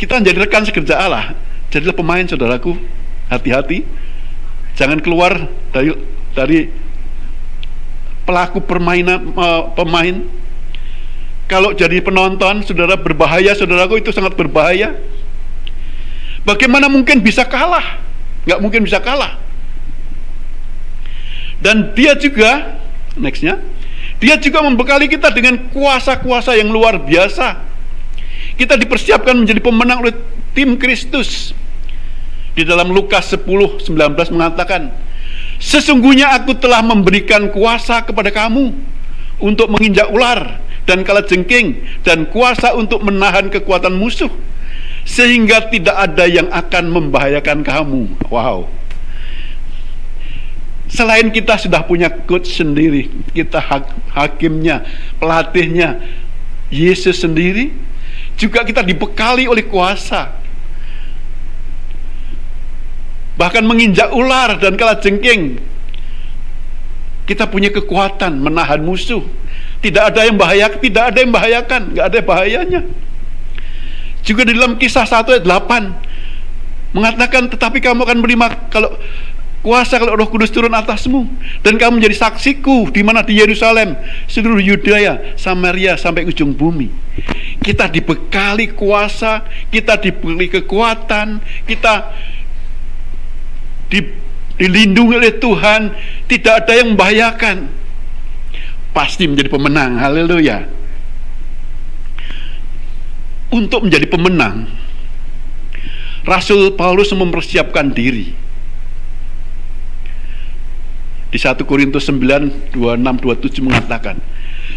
Speaker 4: Kita menjadi rekan sekerja Allah. Jadilah pemain, saudaraku. Hati-hati, jangan keluar dari pelaku permainan pemain. Kalau jadi penonton, saudara, berbahaya, saudaraku, itu sangat berbahaya. Bagaimana mungkin bisa kalah? Nggak mungkin bisa kalah. Dan dia juga, nextnya, dia juga membekali kita dengan kuasa-kuasa yang luar biasa. Kita dipersiapkan menjadi pemenang oleh tim Kristus. Di dalam Lukas 10:19 mengatakan, sesungguhnya aku telah memberikan kuasa kepada kamu untuk menginjak ular dan kalajengking, dan kuasa untuk menahan kekuatan musuh, sehingga tidak ada yang akan membahayakan kamu. Wow. Selain kita sudah punya coach sendiri, kita hakimnya, pelatihnya, Yesus sendiri, juga kita dibekali oleh kuasa. Bahkan menginjak ular dan kalajengking, kita punya kekuatan menahan musuh. Tidak ada yang membahayakan, nggak ada bahayanya. Juga di dalam Kisah 1 ayat 8 mengatakan, tetapi kamu akan menerima kuasa kalau Roh Kudus turun atasmu, dan kamu menjadi saksiku di mana? Di Yerusalem, seluruh Yudea, Samaria, sampai ujung bumi. Kita dibekali kuasa, kita diberi kekuatan, kita dilindungi oleh Tuhan, tidak ada yang membahayakan. Pasti menjadi pemenang. Haleluya. Untuk menjadi pemenang, Rasul Paulus mempersiapkan diri. Di 1 Korintus 9, 26-27 mengatakan,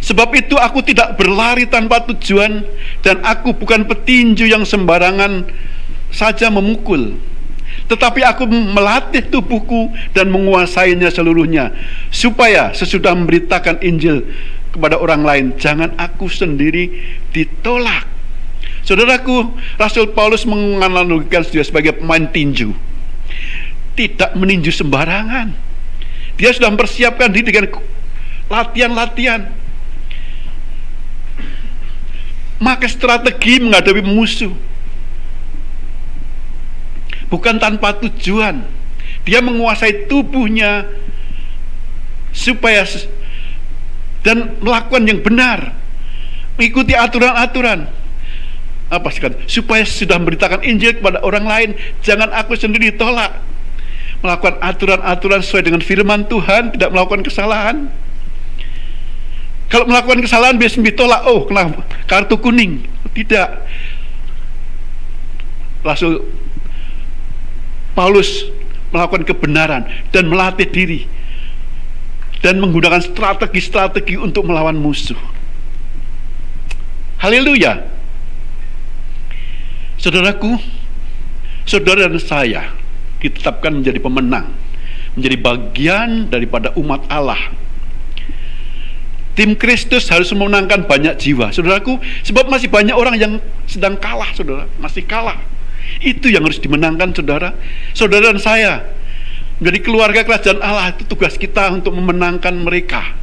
Speaker 4: sebab itu aku tidak berlari tanpa tujuan, dan aku bukan petinju yang sembarangan saja memukul, tetapi aku melatih tubuhku dan menguasainya seluruhnya, supaya sesudah memberitakan Injil kepada orang lain, jangan aku sendiri ditolak. Saudaraku, Rasul Paulus menganalogikan dia sebagai pemain tinju. Tidak meninju sembarangan. Dia sudah mempersiapkan diri dengan latihan-latihan. Maka strategi menghadapi musuh. Bukan tanpa tujuan. Dia menguasai tubuhnya supaya dan melakukan yang benar, mengikuti aturan-aturan. Apa sekali? Supaya sudah memberitakan Injil kepada orang lain, jangan aku sendiri ditolak. Melakukan aturan-aturan sesuai dengan firman Tuhan, tidak melakukan kesalahan. Kalau melakukan kesalahan biasanya ditolak, oh kena kartu kuning. Tidak. Rasul Paulus melakukan kebenaran dan melatih diri dan menggunakan strategi-strategi untuk melawan musuh. Haleluya. Saudaraku, saudara dan saya ditetapkan menjadi pemenang, menjadi bagian daripada umat Allah. Tim Kristus harus memenangkan banyak jiwa, saudaraku, sebab masih banyak orang yang sedang kalah, saudara, masih kalah. Itu yang harus dimenangkan, saudara. Saudara dan saya menjadi keluarga kerajaan Allah, itu tugas kita untuk memenangkan mereka.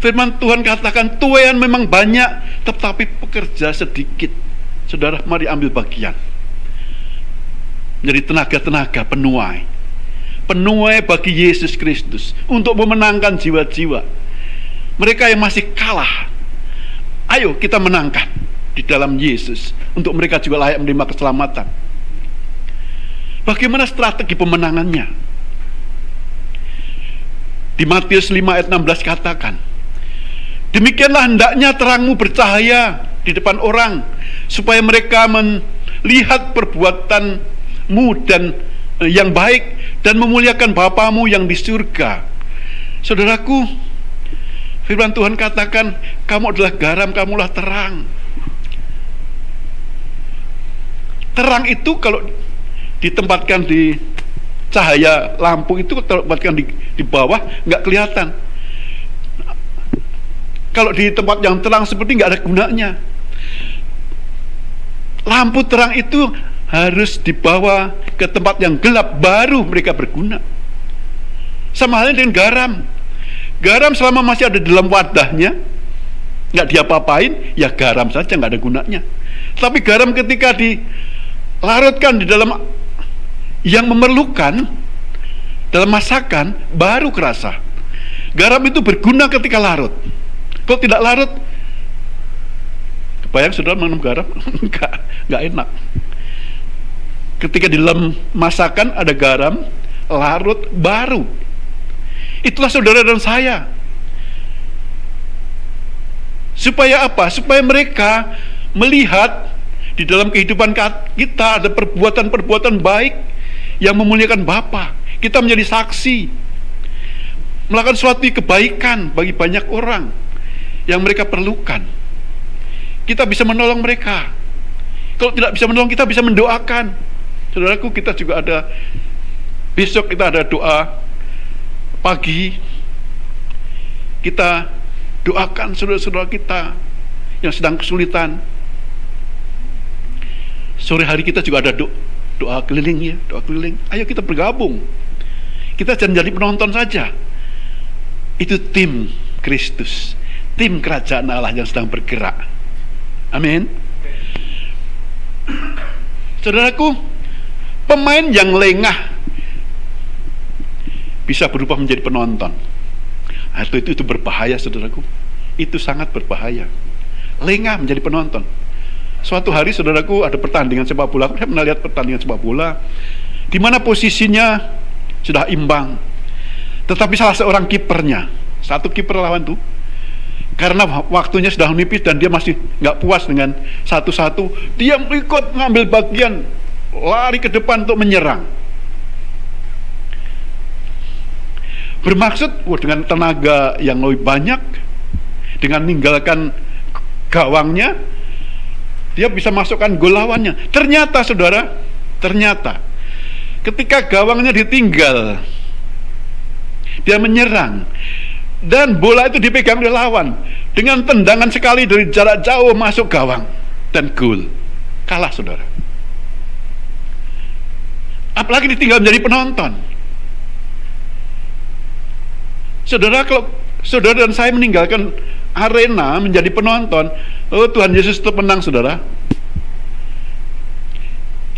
Speaker 4: Firman Tuhan katakan, tuaian memang banyak, tetapi pekerja sedikit. Saudara, mari ambil bagian. Menjadi tenaga-tenaga penuai. Penuai bagi Yesus Kristus. Untuk memenangkan jiwa-jiwa. Mereka yang masih kalah, ayo kita menangkan di dalam Yesus. Untuk mereka juga layak menerima keselamatan. Bagaimana strategi pemenangannya? Di Matius 5 ayat 16 katakan, demikianlah hendaknya terangmu bercahaya di depan orang, supaya mereka melihat perbuatanmu dan yang baik, dan memuliakan Bapamu yang di surga. Saudaraku, firman Tuhan katakan, kamu adalah garam, kamulah terang. Terang itu kalau ditempatkan di cahaya lampu itu terlebatkan di bawah nggak kelihatan. Kalau di tempat yang terang seperti nggak ada gunanya. Lampu terang itu harus dibawa ke tempat yang gelap, baru mereka berguna. Sama halnya dengan garam. Garam selama masih ada dalam wadahnya, nggak diapa-apain, ya garam saja, nggak ada gunanya. Tapi garam ketika dilarutkan di dalam yang memerlukan, dalam masakan, baru kerasa. Garam itu berguna ketika larut. Kalau tidak larut, kebayang saudara minum garam? nggak enak. Ketika di dalam masakan ada garam, larut, baru. Itulah saudara dan saya. Supaya apa? Supaya mereka melihat di dalam kehidupan kita ada perbuatan-perbuatan baik yang memuliakan Bapa. Kita menjadi saksi, melakukan suatu kebaikan bagi banyak orang yang mereka perlukan. Kita bisa menolong mereka. Kalau tidak bisa menolong, kita bisa mendoakan. Saudaraku, kita juga ada, besok kita ada doa pagi. Kita doakan saudara-saudara kita yang sedang kesulitan. Sore hari kita juga ada doa keliling ya, doa keliling. Ayo kita bergabung. Kita jangan jadi penonton saja. Itu tim Kristus, tim kerajaan Allah yang sedang bergerak. Amin. Saudaraku, pemain yang lengah bisa berubah menjadi penonton. Atau itu berbahaya, saudaraku. Itu sangat berbahaya. Lengah menjadi penonton. Suatu hari, saudaraku, ada pertandingan sepak bola. Saya pernah lihat pertandingan sepak bola di mana posisinya sudah imbang, tetapi salah seorang kipernya, satu kiper lawan tuh, karena waktunya sudah menipis dan dia masih nggak puas dengan 1-1, dia ikut ngambil bagian, lari ke depan untuk menyerang. Bermaksud dengan tenaga yang lebih banyak, dengan meninggalkan gawangnya, dia bisa masukkan gol lawannya. Ternyata saudara, ketika gawangnya ditinggal, dia menyerang dan bola itu dipegang oleh lawan, dengan tendangan sekali dari jarak jauh masuk gawang dan gol. Kalah saudara. Apalagi ditinggal menjadi penonton. Saudara, kalau saudara dan saya meninggalkan arena menjadi penonton, oh Tuhan Yesus tetap menang saudara.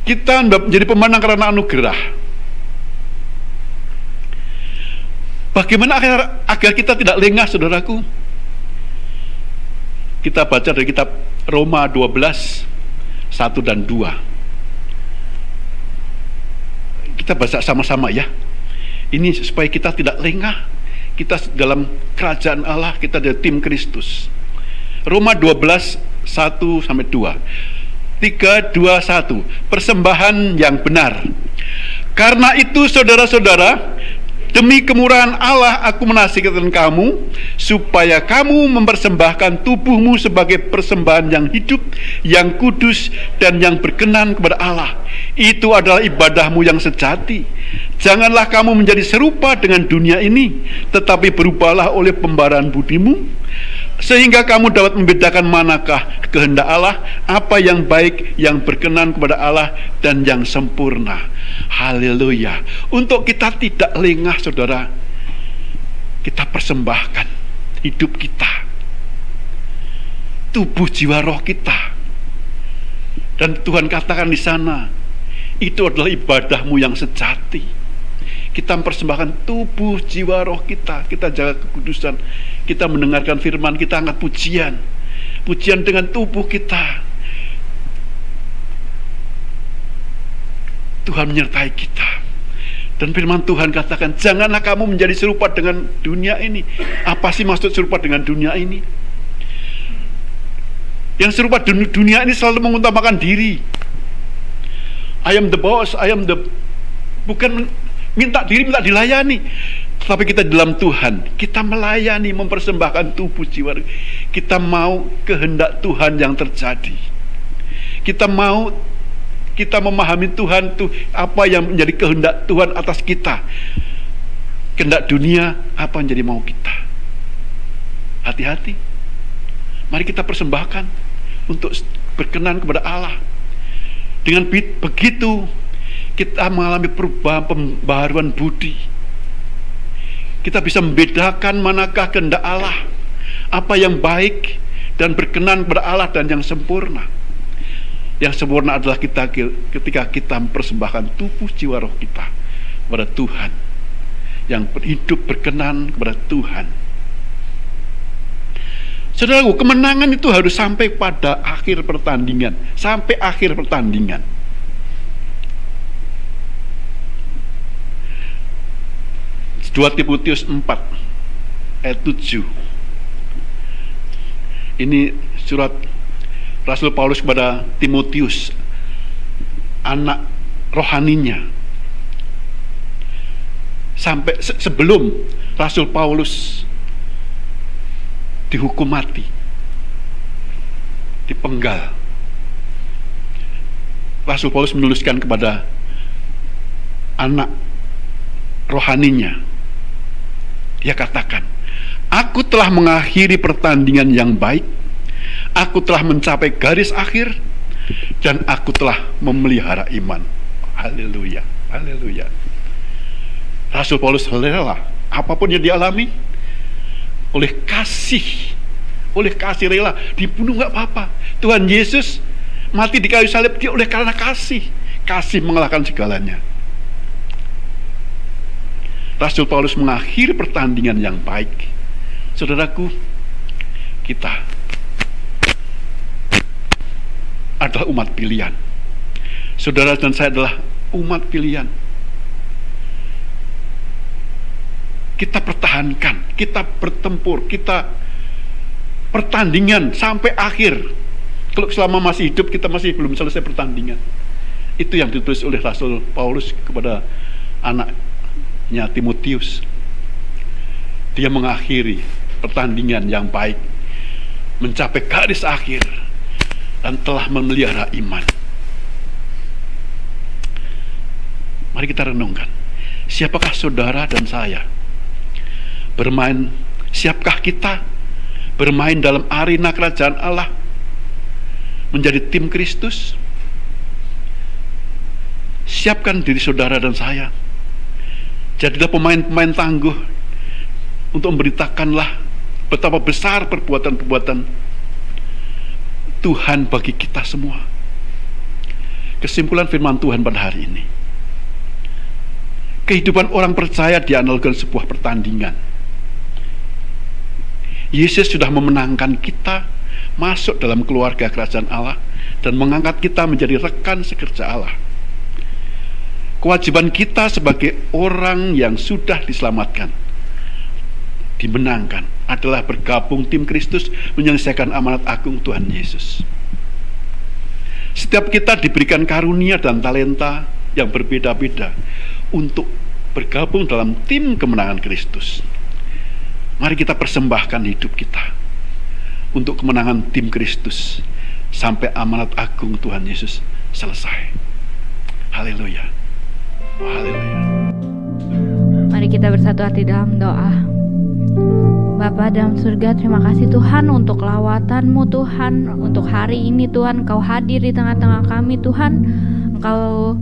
Speaker 4: Kita menjadi pemenang karena anugerah. Bagaimana agar kita tidak lengah, saudaraku? Kita baca dari kitab Roma 12, 1 dan 2. Kita baca sama-sama ya. Ini supaya kita tidak lengah. Kita dalam kerajaan Allah, kita dari tim Kristus. Roma 12, 1 sampai 2. 3, 2, 1. Persembahan yang benar. Karena itu saudara-saudara, demi kemurahan Allah aku menasihatkan kamu supaya kamu mempersembahkan tubuhmu sebagai persembahan yang hidup, yang kudus dan yang berkenan kepada Allah. Itu adalah ibadahmu yang sejati. Janganlah kamu menjadi serupa dengan dunia ini, tetapi berubahlah oleh pembaharuan budimu, sehingga kamu dapat membedakan manakah kehendak Allah, apa yang baik, yang berkenan kepada Allah, dan yang sempurna. Haleluya. Untuk kita tidak lengah, saudara, kita persembahkan hidup kita, tubuh, jiwa, roh kita. Dan Tuhan katakan di sana, itu adalah ibadahmu yang sejati. Kita mempersembahkan tubuh, jiwa, roh kita. Kita jaga kekudusan. Kita mendengarkan firman, kita angkat pujian. Pujian dengan tubuh kita. Tuhan menyertai kita. Dan firman Tuhan katakan, janganlah kamu menjadi serupa dengan dunia ini. Apa sih maksud serupa dengan dunia ini? Yang serupa dunia ini selalu mengutamakan diri. I am the boss, bukan minta diri, minta dilayani. Tetapi kita dalam Tuhan, kita melayani, mempersembahkan tubuh, jiwa. Kita mau kehendak Tuhan yang terjadi. Kita mau kita memahami Tuhan itu apa yang menjadi kehendak Tuhan atas kita. Kehendak dunia apa yang menjadi mau kita. Hati-hati. Mari kita persembahkan untuk berkenan kepada Allah. Dengan begitu kita mengalami perubahan, pembaharuan budi. Kita bisa membedakan manakah kehendak Allah, apa yang baik dan berkenan kepada Allah, dan yang sempurna. Yang sempurna adalah ketika kita mempersembahkan tubuh jiwa roh kita kepada Tuhan, yang hidup berkenan kepada Tuhan. Saudaraku, kemenangan itu harus sampai pada akhir pertandingan, sampai akhir pertandingan. Dua Timotius 4 ayat 7. Ini surat Rasul Paulus kepada Timotius, anak rohaninya. Sampai sebelum Rasul Paulus dihukum mati, dipenggal, Rasul Paulus menuliskan kepada anak rohaninya. Dia katakan, aku telah mengakhiri pertandingan yang baik, aku telah mencapai garis akhir, dan aku telah memelihara iman. Haleluya, haleluya. Rasul Paulus rela apapun yang dialami, oleh kasih rela, dibunuh nggak apa-apa. Tuhan Yesus mati di kayu salib dia oleh karena kasih mengalahkan segalanya. Rasul Paulus mengakhiri pertandingan yang baik. Saudaraku, kita adalah umat pilihan. Saudara dan saya adalah umat pilihan. Kita pertahankan, kita bertempur, kita pertandingan sampai akhir. Kalau selama masih hidup kita masih belum selesai pertandingan. Itu yang ditulis oleh Rasul Paulus kepada anaknya Timotius. Dia mengakhiri pertandingan yang baik, mencapai garis akhir, dan telah memelihara iman. Mari kita renungkan, siapakah saudara dan saya? Siapkah kita bermain dalam arena kerajaan Allah, menjadi tim Kristus? Siapkan diri saudara dan saya. Jadilah pemain-pemain tangguh untuk memberitakanlah betapa besar perbuatan-perbuatan Tuhan bagi kita semua. Kesimpulan firman Tuhan pada hari ini, kehidupan orang percaya dianalogikan sebuah pertandingan. Yesus sudah memenangkan kita masuk dalam keluarga kerajaan Allah dan mengangkat kita menjadi rekan sekerja Allah. Kewajiban kita sebagai orang yang sudah diselamatkan, dimenangkan, adalah bergabung tim Kristus menyelesaikan amanat agung Tuhan Yesus. Setiap kita diberikan karunia dan talenta yang berbeda-beda untuk bergabung dalam tim kemenangan Kristus. Mari kita persembahkan hidup kita untuk kemenangan tim Kristus sampai amanat agung Tuhan Yesus selesai. Haleluya. Haleluya.
Speaker 1: Mari kita bersatu hati dalam doa. Bapa dalam surga, terima kasih Tuhan untuk lawatan-Mu Tuhan, untuk hari ini Tuhan Engkau hadir di tengah-tengah kami Tuhan. Engkau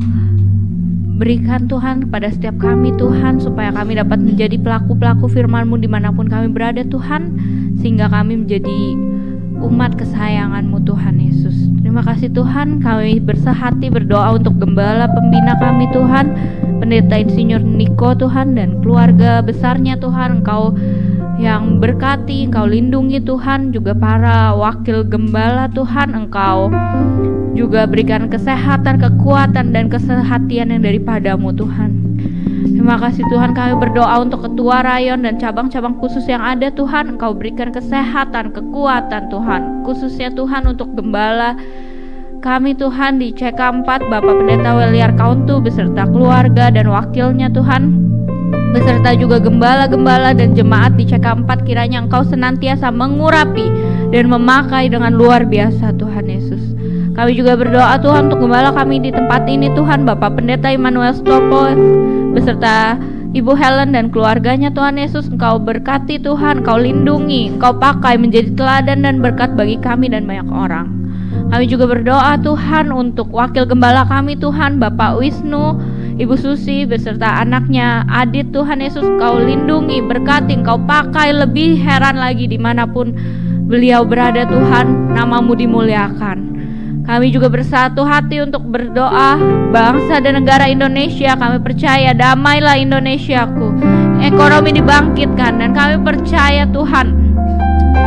Speaker 1: berikan Tuhan kepada setiap kami Tuhan, supaya kami dapat menjadi pelaku-pelaku firman-Mu dimanapun kami berada Tuhan, sehingga kami menjadi umat kesayangan-Mu Tuhan Yesus. Terima kasih Tuhan, kami bersehati berdoa untuk gembala pembina kami Tuhan, Pendeta Insinyur Niko Tuhan, dan keluarga besarnya Tuhan. Engkau yang berkati, Engkau lindungi Tuhan, juga para wakil gembala Tuhan. Engkau juga berikan kesehatan, kekuatan, dan kesehatian yang daripada-Mu Tuhan. Terima kasih Tuhan, kami berdoa untuk ketua rayon dan cabang-cabang khusus yang ada Tuhan. Engkau berikan kesehatan, kekuatan Tuhan, khususnya Tuhan untuk gembala kami Tuhan di CK4, Bapak Pendeta Weliar Kauntu beserta keluarga dan wakilnya Tuhan, beserta juga gembala-gembala dan jemaat di CK4. Kiranya Engkau senantiasa mengurapi dan memakai dengan luar biasa Tuhan Yesus.
Speaker 5: Kami juga berdoa Tuhan untuk gembala kami di tempat ini Tuhan, Bapak Pendeta Immanuel Stopo beserta Ibu Helen dan keluarganya Tuhan Yesus. Engkau berkati Tuhan, Engkau lindungi, Engkau pakai menjadi teladan dan berkat bagi kami dan banyak orang. Kami juga berdoa Tuhan untuk wakil gembala kami Tuhan, Bapak Wisnu, Ibu Susi beserta anaknya Adit. Tuhan Yesus, Engkau lindungi, berkati, Engkau pakai lebih heran lagi dimanapun beliau berada Tuhan, nama-Mu dimuliakan. Kami juga bersatu hati untuk berdoa bangsa dan negara Indonesia. Kami percaya damailah Indonesiaku, ekonomi dibangkitkan, dan kami percaya Tuhan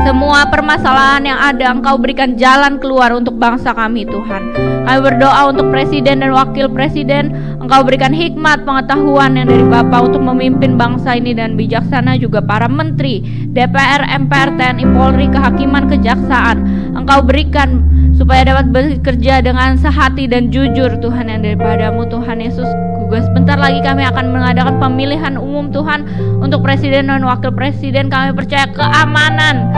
Speaker 5: semua permasalahan yang ada Engkau berikan jalan keluar untuk bangsa kami Tuhan. Kami berdoa untuk presiden dan wakil presiden, Engkau berikan hikmat pengetahuan yang dari Bapa untuk memimpin bangsa ini, dan bijaksana juga para menteri, DPR, MPR, TNI, Polri, kehakiman, kejaksaan. Engkau berikan supaya dapat bekerja dengan sehati dan jujur Tuhan yang daripada-Mu Tuhan Yesus. Sebentar lagi kami akan mengadakan pemilihan umum Tuhan untuk presiden dan wakil presiden. Kami percaya keamanan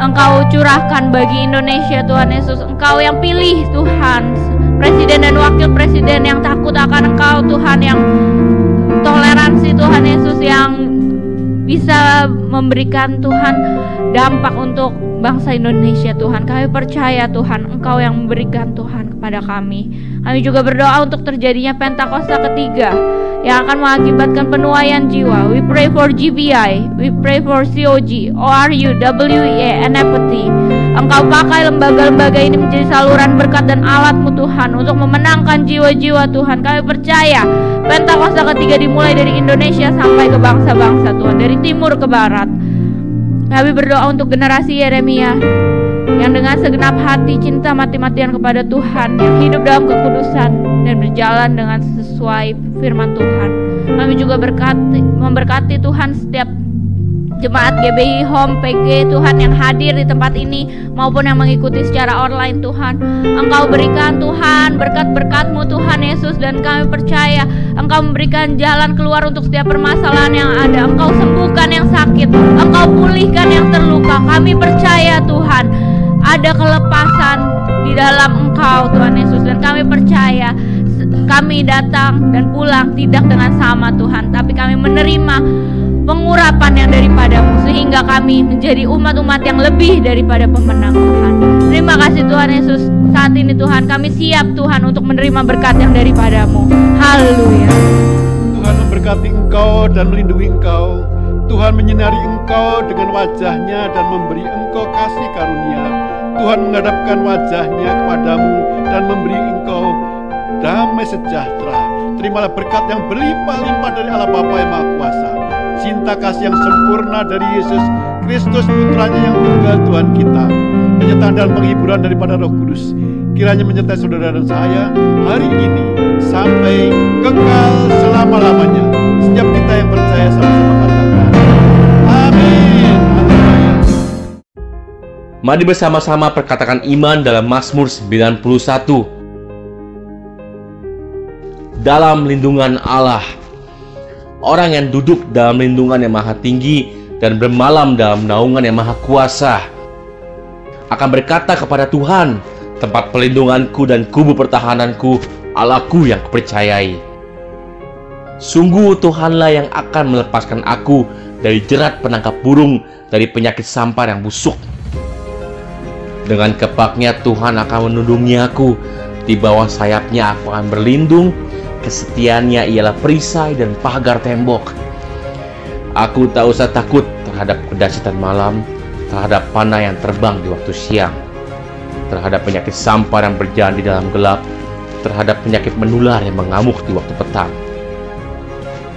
Speaker 5: Engkau curahkan bagi Indonesia Tuhan Yesus. Engkau yang pilih Tuhan presiden dan wakil presiden yang takut akan Engkau Tuhan, yang toleransi Tuhan Yesus, yang bisa memberikan Tuhan dampak untuk bangsa Indonesia Tuhan. Kami percaya Tuhan Engkau yang memberikan Tuhan kepada kami. Kami juga berdoa untuk terjadinya Pentakosta ketiga yang akan mengakibatkan penuaian jiwa. We pray for GBI, we pray for COG, ORU, WEA, and Empathy. Engkau pakai lembaga-lembaga ini menjadi saluran berkat dan alat-Mu Tuhan untuk memenangkan jiwa-jiwa Tuhan. Kami percaya Pentakosta ketiga dimulai dari Indonesia sampai ke bangsa-bangsa Tuhan, dari timur ke barat. Kami berdoa untuk generasi Yeremia yang dengan segenap hati cinta mati-matian kepada Tuhan, yang hidup dalam kekudusan dan berjalan dengan sesuai firman Tuhan. Kami juga memberkati Tuhan setiap jemaat GBI Home PG Tuhan yang hadir di tempat ini maupun yang mengikuti secara online Tuhan. Engkau berikan Tuhan berkat-berkat-Mu Tuhan Yesus, dan kami percaya Engkau memberikan jalan keluar untuk setiap permasalahan yang ada. Engkau sembuhkan yang sakit, Engkau pulihkan yang terluka. Kami percaya Tuhan ada kelepasan di dalam Engkau Tuhan Yesus, dan kami percaya kami datang dan pulang tidak dengan sama Tuhan, tapi kami menerima pengurapan yang daripada-Mu sehingga kami menjadi umat-umat yang lebih daripada pemenang Tuhan. Terima kasih Tuhan Yesus. Saat ini Tuhan kami siap Tuhan untuk menerima berkat yang daripada-Mu. Haleluya.
Speaker 4: Tuhan memberkati Engkau dan melindungi Engkau. Tuhan menyinari Engkau dengan wajah-Nya dan memberi Engkau kasih karunia. Tuhan menghadapkan wajah-Nya kepadamu dan memberi Engkau damai sejahtera. Terimalah berkat yang berlimpah-limpah dari Allah Bapa yang Maha Kuasa, cinta kasih yang sempurna dari Yesus Kristus Putranya yang tunggal Tuhan kita, penyertaan dan penghiburan daripada Roh Kudus kiranya menyertai saudara dan saya hari ini sampai kekal selama-lamanya. Setiap kita yang percaya sama-sama katakan amin.
Speaker 6: Mari bersama-sama perkatakan iman dalam Mazmur 91. Dalam lindungan Allah, orang yang duduk dalam lindungan yang maha tinggi dan bermalam dalam naungan yang maha kuasa akan berkata kepada Tuhan, tempat pelindunganku dan kubu pertahananku, Allahku yang kupercayai. Sungguh Tuhanlah yang akan melepaskan aku dari jerat penangkap burung, dari penyakit sampar yang busuk. Dengan kepaknya Tuhan akan melindungi aku, di bawah sayapnya aku akan berlindung. Kesetiaannya ialah perisai dan pagar tembok. Aku tak usah takut terhadap kedahsyatan malam, terhadap panah yang terbang di waktu siang, terhadap penyakit sampar yang berjalan di dalam gelap, terhadap penyakit menular yang mengamuk di waktu petang.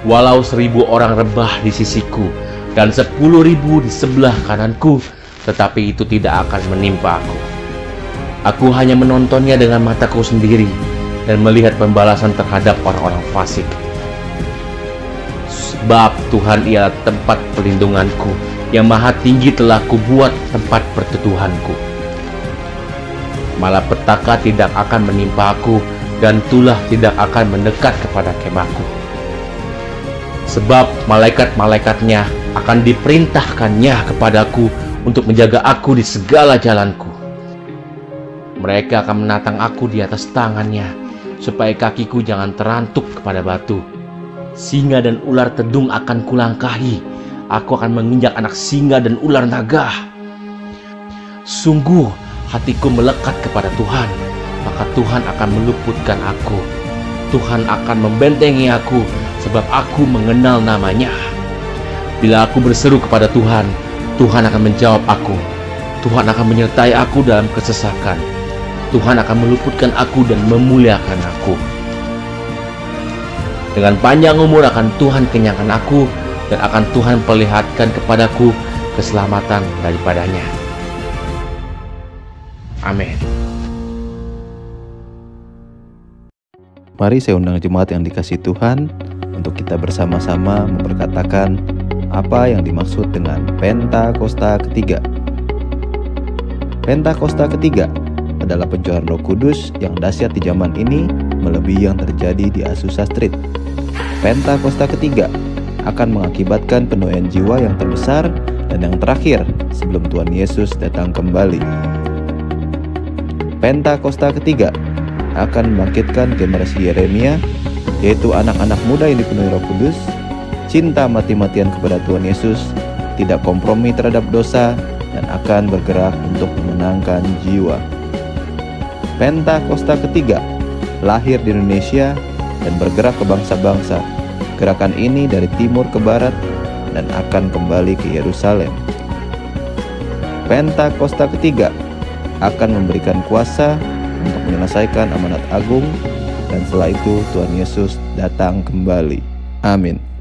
Speaker 6: Walau 1000 orang rebah di sisiku dan 10.000 di sebelah kananku, tetapi itu tidak akan menimpa aku. Aku hanya menontonnya dengan mataku sendiri dan melihat pembalasan terhadap orang-orang fasik. Sebab Tuhan ialah tempat perlindunganku, yang maha tinggi telah kubuat tempat perteduhanku. Malapetaka tidak akan menimpa aku, dan tulah tidak akan mendekat kepada kemahku. Sebab malaikat-malaikatnya akan diperintahkannya kepadaku untuk menjaga aku di segala jalanku. Mereka akan menatang aku di atas tangannya, supaya kakiku jangan terantuk kepada batu. Singa dan ular tedung akan kulangkahi. Aku akan menginjak anak singa dan ular naga. Sungguh hatiku melekat kepada Tuhan, maka Tuhan akan meluputkan aku. Tuhan akan membentengi aku, sebab aku mengenal namanya. Bila aku berseru kepada Tuhan, Tuhan akan menjawab aku. Tuhan akan menyertai aku dalam kesesakan. Tuhan akan meluputkan aku dan memuliakan aku. Dengan panjang umur akan Tuhan kenyangkan aku, dan akan Tuhan perlihatkan kepadaku keselamatan daripadanya. Amin.
Speaker 7: Mari saya undang jemaat yang dikasihi Tuhan untuk kita bersama-sama memperkatakan apa yang dimaksud dengan Pentakosta ketiga. Pentakosta ketiga adalah pencurahan Roh Kudus yang dahsyat di zaman ini melebihi yang terjadi di Azusa Street. Pentakosta ketiga akan mengakibatkan penuaian jiwa yang terbesar dan yang terakhir sebelum Tuhan Yesus datang kembali. Pentakosta ketiga akan membangkitkan generasi Yeremia, yaitu anak-anak muda yang dipenuhi Roh Kudus, cinta mati-matian kepada Tuhan Yesus, tidak kompromi terhadap dosa, dan akan bergerak untuk memenangkan jiwa. Pentakosta ketiga lahir di Indonesia dan bergerak ke bangsa-bangsa. Gerakan ini dari timur ke barat dan akan kembali ke Yerusalem. Pentakosta ketiga akan memberikan kuasa untuk menyelesaikan amanat agung, dan setelah itu Tuhan Yesus datang kembali. Amin.